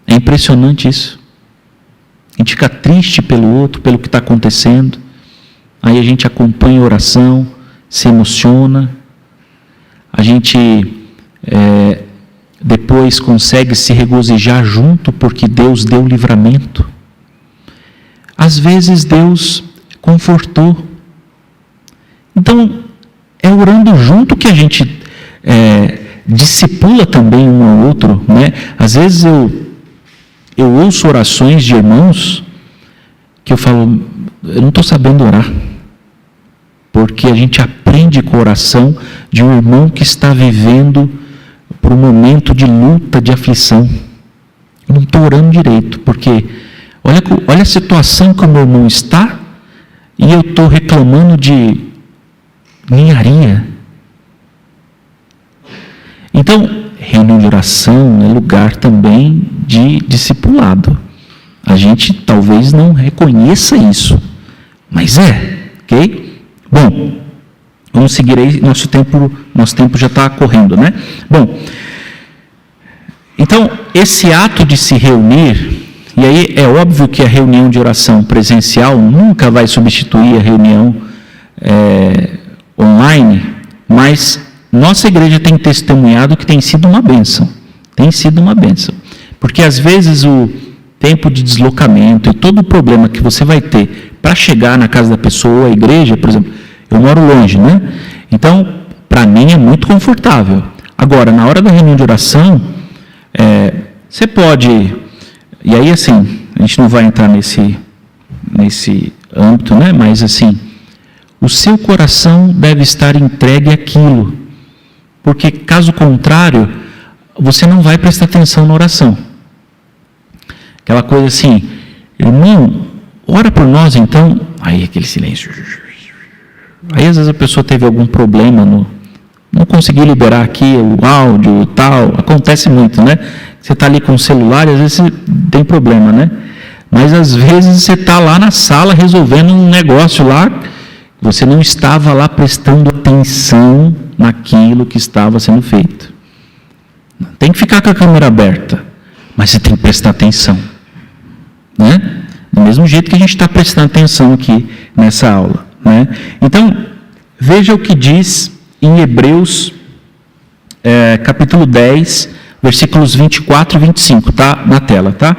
S1: É impressionante isso. A gente fica triste pelo outro, pelo que está acontecendo. Aí a gente acompanha a oração, se emociona. A gente depois consegue se regozijar junto porque Deus deu livramento. Às vezes Deus confortou. Então, é orando junto que a gente discipula também um ao outro, né? Às vezes eu ouço orações de irmãos que eu falo, eu não estou sabendo orar. Porque a gente aprende com a oração de um irmão que está vivendo por um momento de luta, de aflição. Eu não estou orando direito, porque olha a situação que o meu irmão está e eu estou reclamando de ninharia. Então, reunião de oração é lugar também de discipulado. A gente talvez não reconheça isso, mas ok? Bom, vamos seguir aí, nosso tempo já está correndo, né? Bom, então, esse ato de se reunir, e aí é óbvio que a reunião de oração presencial nunca vai substituir a reunião online, mas nossa igreja tem testemunhado que tem sido uma bênção, porque às vezes o tempo de deslocamento e todo o problema que você vai ter para chegar na casa da pessoa, a igreja, por exemplo, Eu moro longe, né? Então, para mim é muito confortável. Agora, na hora da reunião de oração, você pode... E aí, assim, a gente não vai entrar nesse âmbito, né? Mas, assim, o seu coração deve estar entregue àquilo. Porque, caso contrário, você não vai prestar atenção na oração. Aquela coisa assim, irmão, ora por nós então. Aí aquele silêncio. Aí às vezes a pessoa teve algum problema, não conseguiu liberar aqui o áudio e tal. Acontece muito, né? Você está ali com o celular e às vezes tem problema, né? Mas às vezes você está lá na sala resolvendo um negócio lá, você não estava lá prestando atenção naquilo que estava sendo feito. Tem que ficar com a câmera aberta, mas você tem que prestar atenção, né? Do mesmo jeito que a gente está prestando atenção aqui nessa aula, né? Então, veja o que diz em Hebreus, capítulo 10, versículos 24 e 25, tá? Na tela, tá?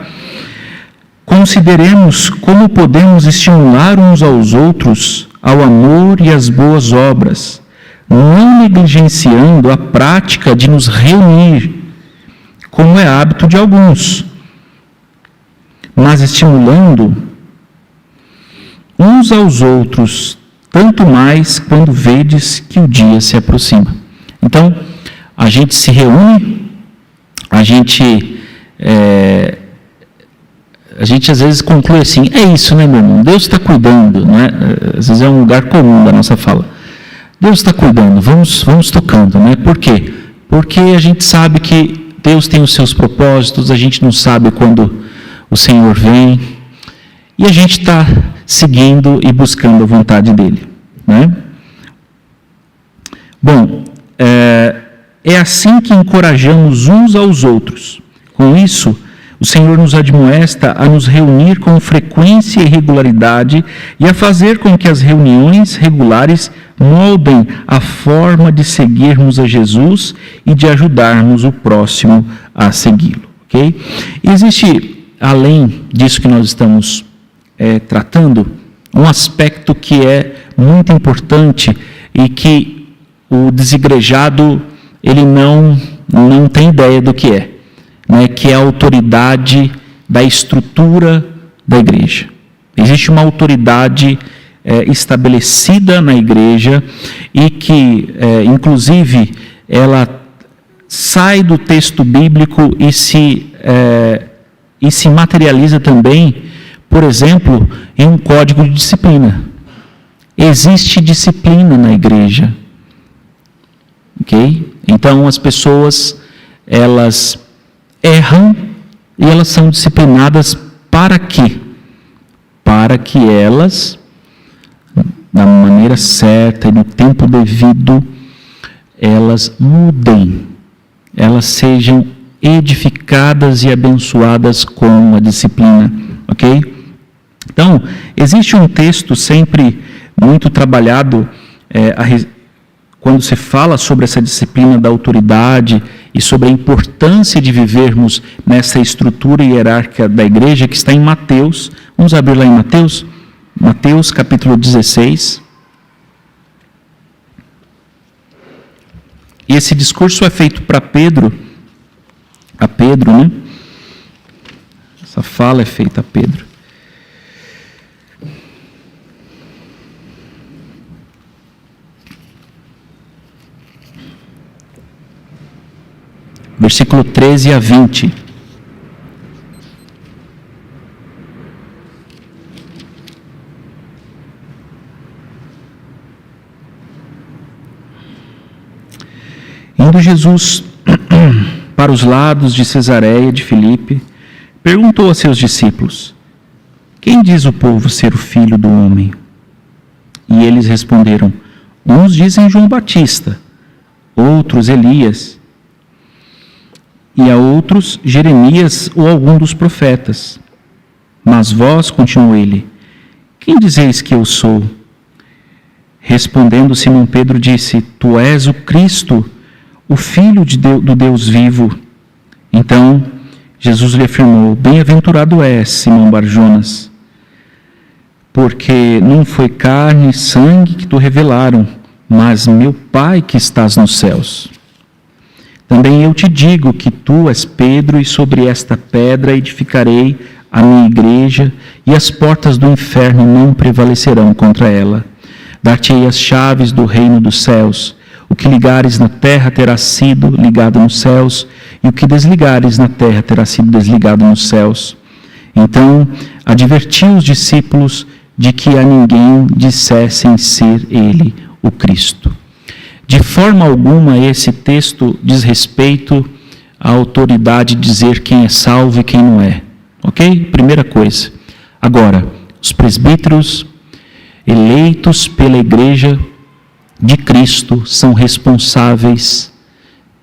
S1: Consideremos como podemos estimular uns aos outros ao amor e às boas obras, não negligenciando a prática de nos reunir, como é hábito de alguns, mas estimulando uns aos outros, tanto mais quando vedes que o dia se aproxima. Então, a gente se reúne, a gente às vezes conclui assim, é isso, né, meu irmão? Deus está cuidando, não é? Às vezes é um lugar comum da nossa fala. Deus está cuidando, vamos tocando, né? Por quê? Porque a gente sabe que Deus tem os seus propósitos, a gente não sabe quando o Senhor vem, e a gente está seguindo e buscando a vontade dEle, né? Bom, é assim que encorajamos uns aos outros. Com isso, o Senhor nos admoesta a nos reunir com frequência e regularidade e a fazer com que as reuniões regulares moldem a forma de seguirmos a Jesus e de ajudarmos o próximo a segui-lo. Okay? Existe, além disso que nós estamos tratando, um aspecto que é muito importante e que o desigrejado ele não tem ideia do que é. Né, que é a autoridade da estrutura da igreja. Existe uma autoridade estabelecida na igreja e que, inclusive, ela sai do texto bíblico e se materializa também, por exemplo, em um código de disciplina. Existe disciplina na igreja. Ok? Então, as pessoas, elas erram e elas são disciplinadas para quê? Para que elas, da maneira certa e no tempo devido, elas mudem, elas sejam edificadas e abençoadas com a disciplina, ok? Então, existe um texto sempre muito trabalhado quando se fala sobre essa disciplina da autoridade e sobre a importância de vivermos nessa estrutura hierárquica da igreja, que está em Mateus. Vamos abrir lá em Mateus capítulo 16. E esse discurso é feito para Pedro, né? Essa fala é feita a Pedro. Versículo 13 a 20. Indo Jesus para os lados de Cesareia de Filipe, perguntou a seus discípulos: quem diz o povo ser o Filho do Homem? E eles responderam: uns dizem João Batista, outros Elias, e a outros Jeremias ou algum dos profetas. Mas vós, continuou ele, quem dizeis que eu sou? Respondendo Simão Pedro disse: tu és o Cristo, o Filho do Deus vivo. Então Jesus lhe afirmou: bem-aventurado és, Simão Barjonas, porque não foi carne e sangue que tu revelaram, mas meu Pai que estás nos céus. Também eu te digo que tu és Pedro, e sobre esta pedra edificarei a minha igreja, e as portas do inferno não prevalecerão contra ela. Dar-te-ei as chaves do reino dos céus. O que ligares na terra terá sido ligado nos céus, e o que desligares na terra terá sido desligado nos céus. Então, adverti os discípulos de que a ninguém dissessem ser ele o Cristo. De forma alguma, esse texto diz respeito à autoridade de dizer quem é salvo e quem não é. Ok? Primeira coisa. Agora, os presbíteros eleitos pela Igreja de Cristo são responsáveis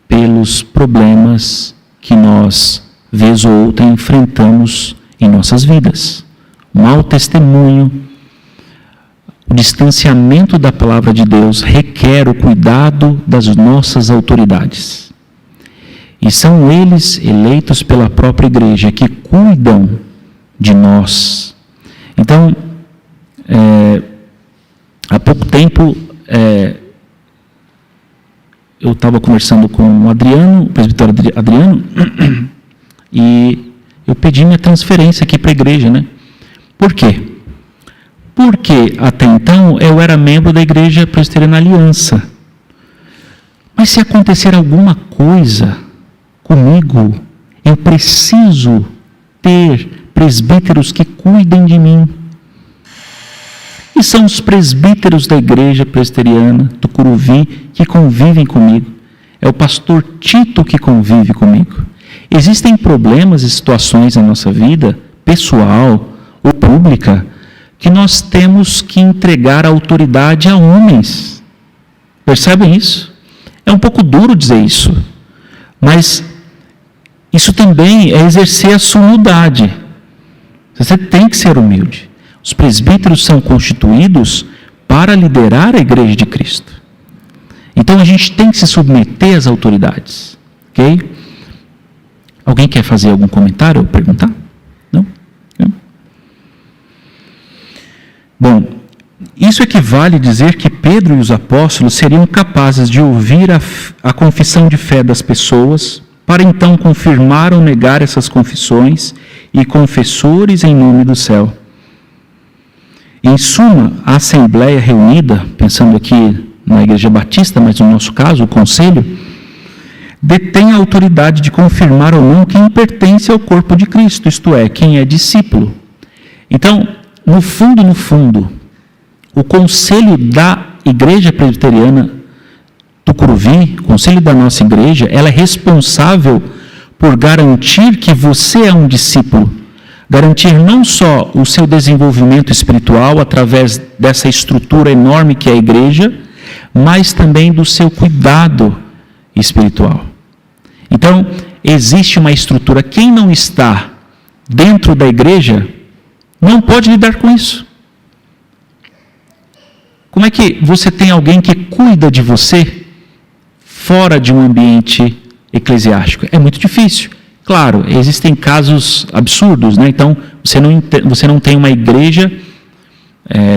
S1: pelos problemas que nós, vez ou outra, enfrentamos em nossas vidas. O mau testemunho, o distanciamento da palavra de Deus requer o cuidado das nossas autoridades. E são eles, eleitos pela própria igreja, que cuidam de nós. Então, há pouco tempo, eu estava conversando com o Adriano, o presbitério Adriano, e eu pedi minha transferência aqui para a igreja, né? Por quê? Porque até então eu era membro da Igreja Presbiteriana Aliança. Mas se acontecer alguma coisa comigo, eu preciso ter presbíteros que cuidem de mim. E são os presbíteros da Igreja Presbiteriana Tucuruvi que convivem comigo. É o pastor Tito que convive comigo. Existem problemas e situações na nossa vida, pessoal ou pública, que nós temos que entregar a autoridade a homens. Percebem isso? É um pouco duro dizer isso, mas isso também é exercer a sua humildade. Você tem que ser humilde. Os presbíteros são constituídos para liderar a igreja de Cristo. Então a gente tem que se submeter às autoridades. Ok? Alguém quer fazer algum comentário ou perguntar? Não? Bom, isso equivale a dizer que Pedro e os apóstolos seriam capazes de ouvir a confissão de fé das pessoas, para então confirmar ou negar essas confissões, e confessores em nome do céu. Em suma, a assembleia reunida, pensando aqui na Igreja Batista, mas no nosso caso, o conselho, detém a autoridade de confirmar ou não quem pertence ao corpo de Cristo, isto é, quem é discípulo. Então, no fundo, o conselho da Igreja Presbiteriana Tucuruvi, o conselho da nossa igreja, ela é responsável por garantir que você é um discípulo, garantir não só o seu desenvolvimento espiritual através dessa estrutura enorme que é a igreja, mas também do seu cuidado espiritual. Então, existe uma estrutura. Quem não está dentro da igreja não pode lidar com isso. Como é que você tem alguém que cuida de você fora de um ambiente eclesiástico? É muito difícil. Claro, existem casos absurdos, né? Então, você não tem uma igreja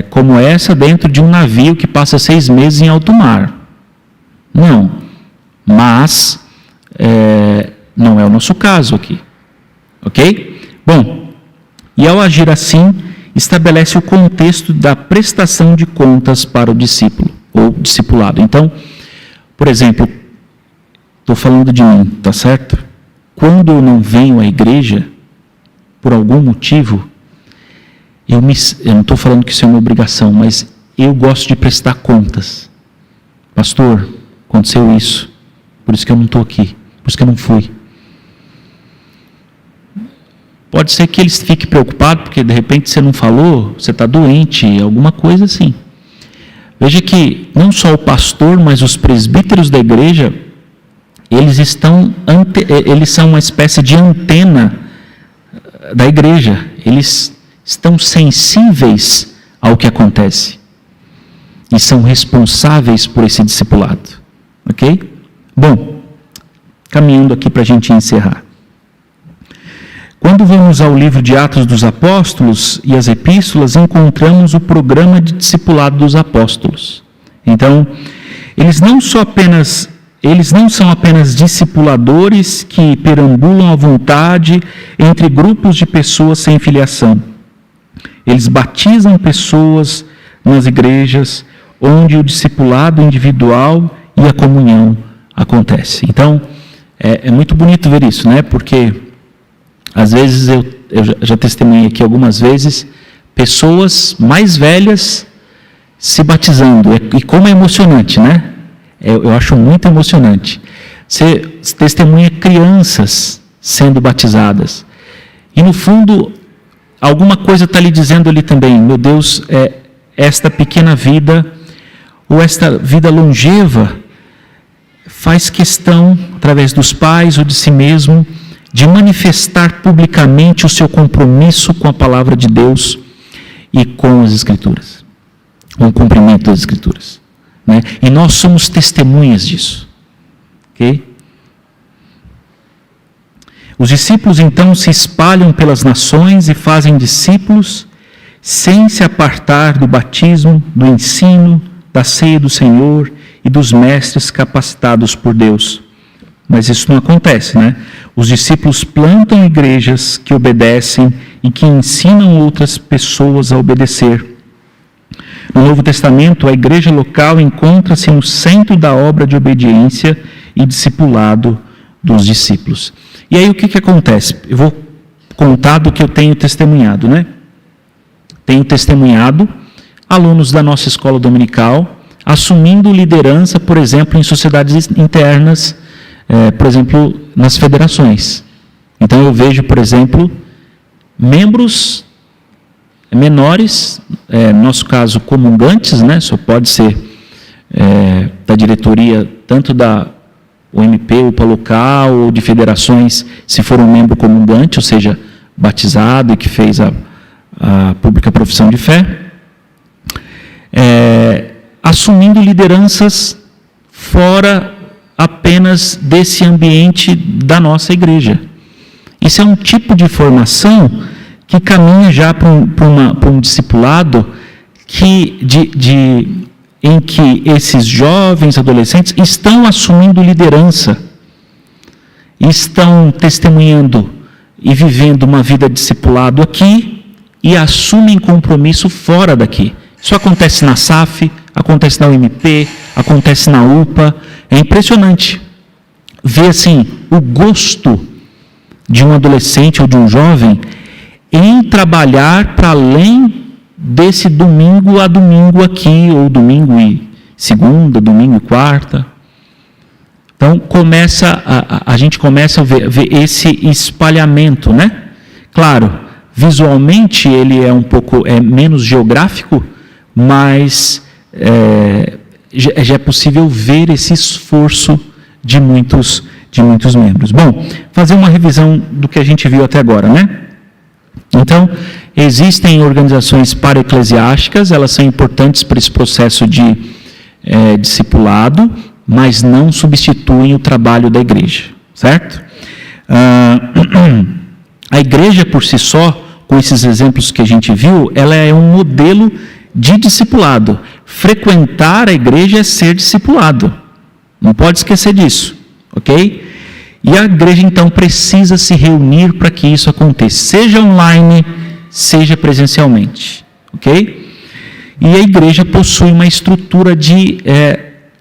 S1: como essa dentro de um navio que passa 6 meses em alto mar. Não. Mas, não é o nosso caso aqui. Ok? Bom, e ao agir assim, estabelece o contexto da prestação de contas para o discípulo, ou discipulado. Então, por exemplo, estou falando de mim, tá certo? Quando eu não venho à igreja, por algum motivo, eu não estou falando que isso é uma obrigação, mas eu gosto de prestar contas. Pastor, aconteceu isso, por isso que eu não estou aqui, por isso que eu não fui. Pode ser que eles fiquem preocupados, porque de repente você não falou, você está doente, alguma coisa assim. Veja que não só o pastor, mas os presbíteros da igreja, eles são uma espécie de antena da igreja. Eles estão sensíveis ao que acontece e são responsáveis por esse discipulado. Ok? Bom, caminhando aqui para a gente encerrar. Quando vamos ao livro de Atos dos Apóstolos e as epístolas, encontramos o programa de discipulado dos apóstolos. Então, eles não são apenas discipuladores que perambulam à vontade entre grupos de pessoas sem filiação. Eles batizam pessoas nas igrejas onde o discipulado individual e a comunhão acontece. Então, é muito bonito ver isso, né? Porque às vezes eu já testemunhei aqui algumas vezes pessoas mais velhas se batizando, e como é emocionante, né? Eu acho muito emocionante. Você testemunha crianças sendo batizadas, e no fundo alguma coisa está lhe dizendo ali também: meu Deus, esta pequena vida, ou esta vida longeva, faz questão, através dos pais ou de si mesmo, de manifestar publicamente o seu compromisso com a palavra de Deus e com as Escrituras, com o cumprimento das Escrituras, né? E nós somos testemunhas disso, ok? Os discípulos então se espalham pelas nações e fazem discípulos sem se apartar do batismo, do ensino, da ceia do Senhor e dos mestres capacitados por Deus. Mas isso não acontece, né? Os discípulos plantam igrejas que obedecem e que ensinam outras pessoas a obedecer. No Novo Testamento, a igreja local encontra-se no centro da obra de obediência e discipulado dos discípulos. E aí o que acontece? Eu vou contar do que eu tenho testemunhado, né? Tenho testemunhado alunos da nossa escola dominical assumindo liderança, por exemplo, em sociedades internas, por exemplo, nas federações. Então eu vejo, por exemplo, membros menores, no nosso caso comungantes, né? Só pode ser da diretoria, tanto da OMP, UPA local, ou de federações, se for um membro comungante, ou seja, batizado e que fez a pública profissão de fé, assumindo lideranças fora apenas desse ambiente da nossa igreja. Isso é um tipo de formação que caminha já para um discipulado em que esses jovens, adolescentes, estão assumindo liderança, estão testemunhando e vivendo uma vida de discipulado aqui e assumem compromisso fora daqui. Isso acontece na SAF, acontece na UMP, acontece na UPA. É impressionante ver assim o gosto de um adolescente ou de um jovem em trabalhar para além desse domingo a domingo aqui, ou domingo e segunda, domingo e quarta. Então a gente começa a ver esse espalhamento, né? Claro, visualmente ele é um pouco menos geográfico, mas já é possível ver esse esforço de muitos membros. Bom, fazer uma revisão do que a gente viu até agora, né? Então, existem organizações para-eclesiásticas, elas são importantes para esse processo de discipulado, mas não substituem o trabalho da igreja, certo? A igreja por si só, com esses exemplos que a gente viu, ela é um modelo de discipulado. Frequentar a igreja é ser discipulado. Não pode esquecer disso, ok? E a igreja, então, precisa se reunir para que isso aconteça, seja online, seja presencialmente, ok? E a igreja possui uma estrutura de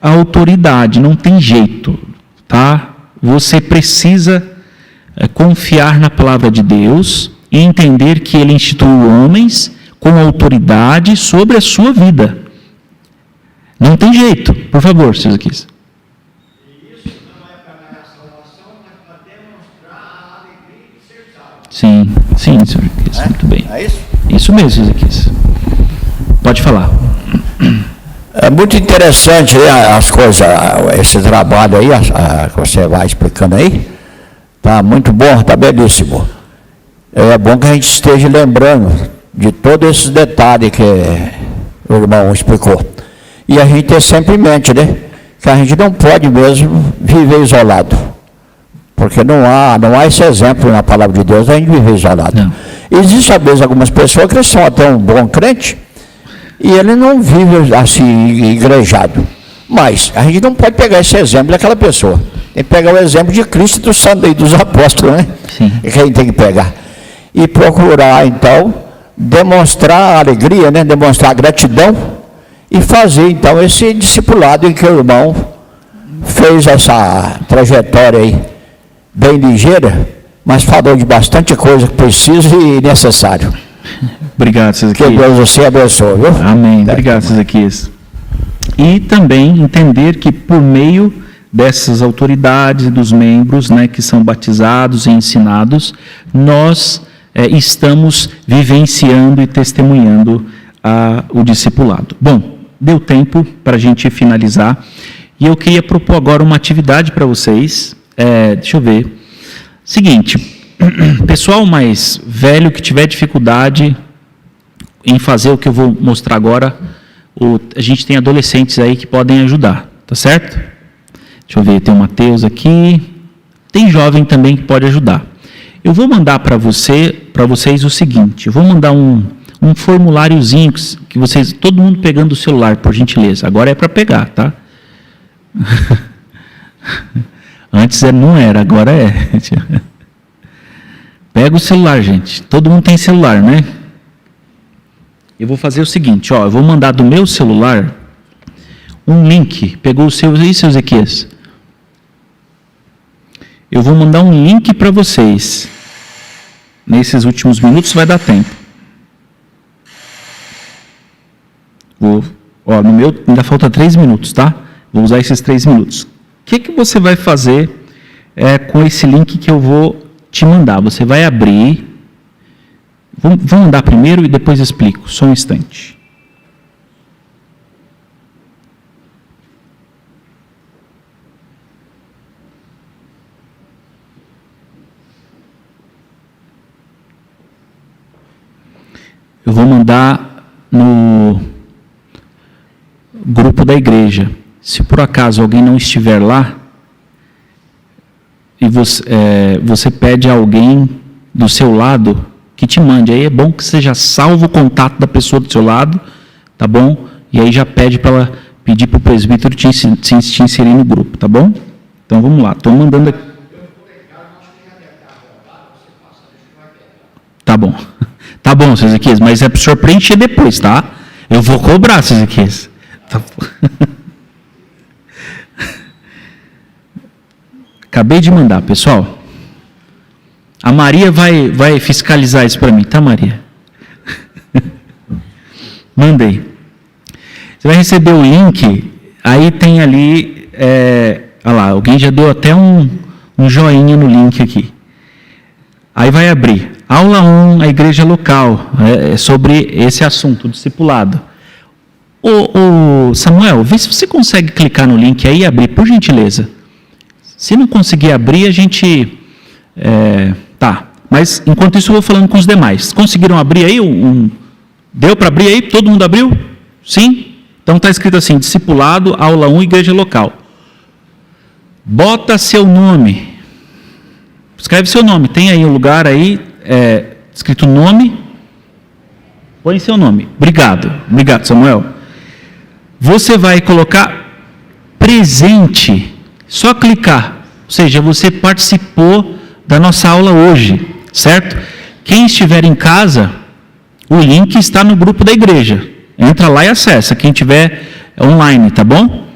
S1: autoridade, não tem jeito, tá? Você precisa confiar na palavra de Deus e entender que Ele instituiu homens com autoridade sobre a sua vida. Não tem jeito, por favor, César Quis. Sim, Senhor Quis, muito bem. É isso? Isso mesmo, César Quis. Pode falar.
S2: É muito interessante, né, as coisas, esse trabalho aí, que você vai explicando aí. Está muito bom, está belíssimo. É bom que a gente esteja lembrando de todos esses detalhes que o irmão explicou. E a gente ter sempre em mente, né? Que a gente não pode mesmo viver isolado. Porque não há esse exemplo na palavra de Deus, a gente vive isolado.
S1: Não.
S2: Existe, às vezes, algumas pessoas que são até um bom crente, e ele não vive assim, igrejado. Mas a gente não pode pegar esse exemplo daquela pessoa. Tem que pegar o exemplo de Cristo e dos santos e dos apóstolos, né?
S1: Sim.
S2: É que a gente tem que pegar. E procurar, então, demonstrar a alegria, né? Demonstrar a gratidão e fazer, então, esse discipulado em que o irmão fez essa trajetória aí, bem ligeira, mas falou de bastante coisa que precisa e necessário.
S1: Obrigado, Ezequias.
S2: Que Deus você abençoe, viu?
S1: Amém. Obrigado, Ezequias. E também entender que por meio dessas autoridades e dos membros, né, que são batizados e ensinados, nós estamos vivenciando e testemunhando o discipulado. Bom, deu tempo para a gente finalizar e eu queria propor agora uma atividade para vocês. Deixa eu ver. Seguinte, pessoal mais velho que tiver dificuldade em fazer o que eu vou mostrar agora, a gente tem adolescentes aí que podem ajudar, tá certo? Deixa eu ver, tem o Mateus aqui, tem jovem também que pode ajudar. Eu vou mandar para vocês o seguinte, eu vou mandar um formuláriozinho que vocês, todo mundo pegando o celular, por gentileza, agora é para pegar, tá? Antes não era, agora é. Pega o celular, gente, todo mundo tem celular, né? Eu vou fazer o seguinte, eu vou mandar do meu celular um link. Pegou o seu aí, seu Ezequias? Eu vou mandar um link para vocês. Nesses últimos minutos vai dar tempo. No meu ainda falta 3 minutos, tá? Vou usar esses 3 minutos. O que você vai fazer com esse link que eu vou te mandar? Você vai abrir. Vou mandar primeiro e depois explico, só um instante. Eu vou mandar no grupo da igreja. Se por acaso alguém não estiver lá, e você pede a alguém do seu lado que te mande. Aí é bom que você já salva o contato da pessoa do seu lado, tá bom? E aí já pede para ela pedir para o presbítero te inserir no grupo, tá bom? Então vamos lá, estou mandando aqui. Tá bom. Tá bom, seu Ezequias, mas é para o senhor preencher depois, tá? Eu vou cobrar, seu Ezequias. Tá. Acabei de mandar, pessoal. A Maria vai fiscalizar isso para mim, tá, Maria? Mandei. Você vai receber o link, aí tem ali, olha lá, alguém já deu até um joinha no link aqui. Aí vai abrir, aula 1, a igreja local, sobre esse assunto, discipulado. Ô Samuel, vê se você consegue clicar no link aí e abrir, por gentileza. Se não conseguir abrir, a gente... Tá, mas enquanto isso eu vou falando com os demais. Conseguiram abrir aí? Deu para abrir aí? Todo mundo abriu? Sim? Então está escrito assim, discipulado, aula 1, igreja local. Bota seu nome. Escreve seu nome. Tem aí um lugar aí, escrito nome. Põe seu nome. Obrigado, Samuel. Você vai colocar presente. Só clicar. Ou seja, você participou da nossa aula hoje, certo? Quem estiver em casa, o link está no grupo da igreja. Entra lá e acessa, quem estiver online, tá bom?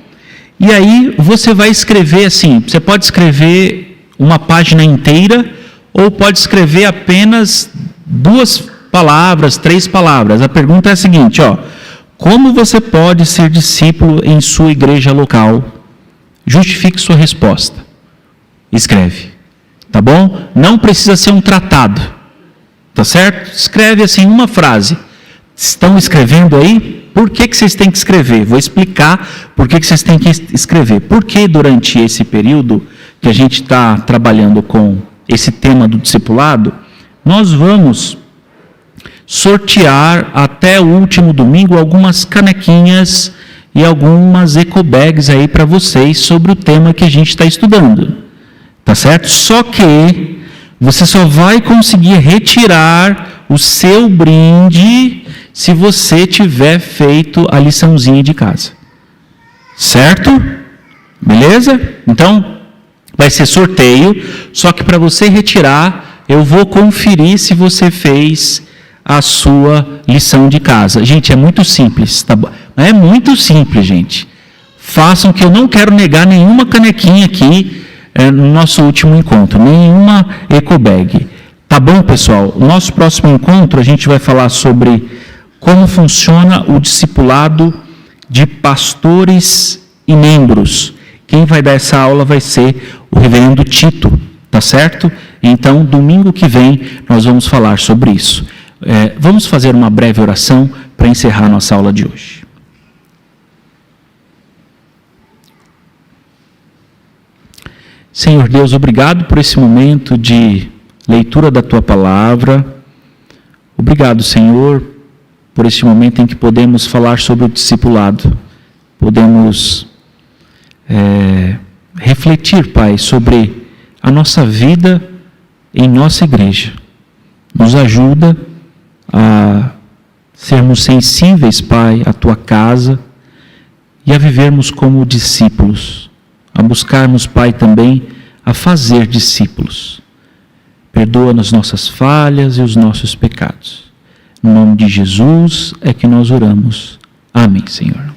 S1: E aí você vai escrever assim, você pode escrever uma página inteira, ou pode escrever apenas 2 palavras, 3 palavras. A pergunta é a seguinte, como você pode ser discípulo em sua igreja local? Justifique sua resposta. Escreve. Tá bom? Não precisa ser um tratado. Tá certo? Escreve assim uma frase. Estão escrevendo aí? Por que vocês têm que escrever? Vou explicar por que vocês têm que escrever. Porque durante esse período que a gente está trabalhando com esse tema do discipulado, nós vamos sortear até o último domingo algumas canequinhas e algumas ecobags aí para vocês sobre o tema que a gente está estudando. Tá certo? Só que você só vai conseguir retirar o seu brinde se você tiver feito a liçãozinha de casa. Certo? Beleza? Então, vai ser sorteio, só que para você retirar, eu vou conferir se você fez a sua lição de casa. Gente, é muito simples, tá bom? É muito simples, gente. Façam, que eu não quero negar nenhuma canequinha aqui no nosso último encontro, nenhuma ecobag. Tá bom, pessoal? No nosso próximo encontro a gente vai falar sobre como funciona o discipulado de pastores e membros. Quem vai dar essa aula vai ser o reverendo Tito, tá certo? Então, domingo que vem nós vamos falar sobre isso. Vamos fazer uma breve oração para encerrar nossa aula de hoje. Senhor Deus, obrigado por esse momento de leitura da Tua Palavra. Obrigado, Senhor, por esse momento em que podemos falar sobre o discipulado. Podemos refletir, Pai, sobre a nossa vida em nossa igreja. Nos ajuda a sermos sensíveis, Pai, à Tua casa e a vivermos como discípulos. A buscarmos, Pai, também a fazer discípulos. Perdoa as nossas falhas e os nossos pecados. No nome de Jesus é que nós oramos. Amém, Senhor.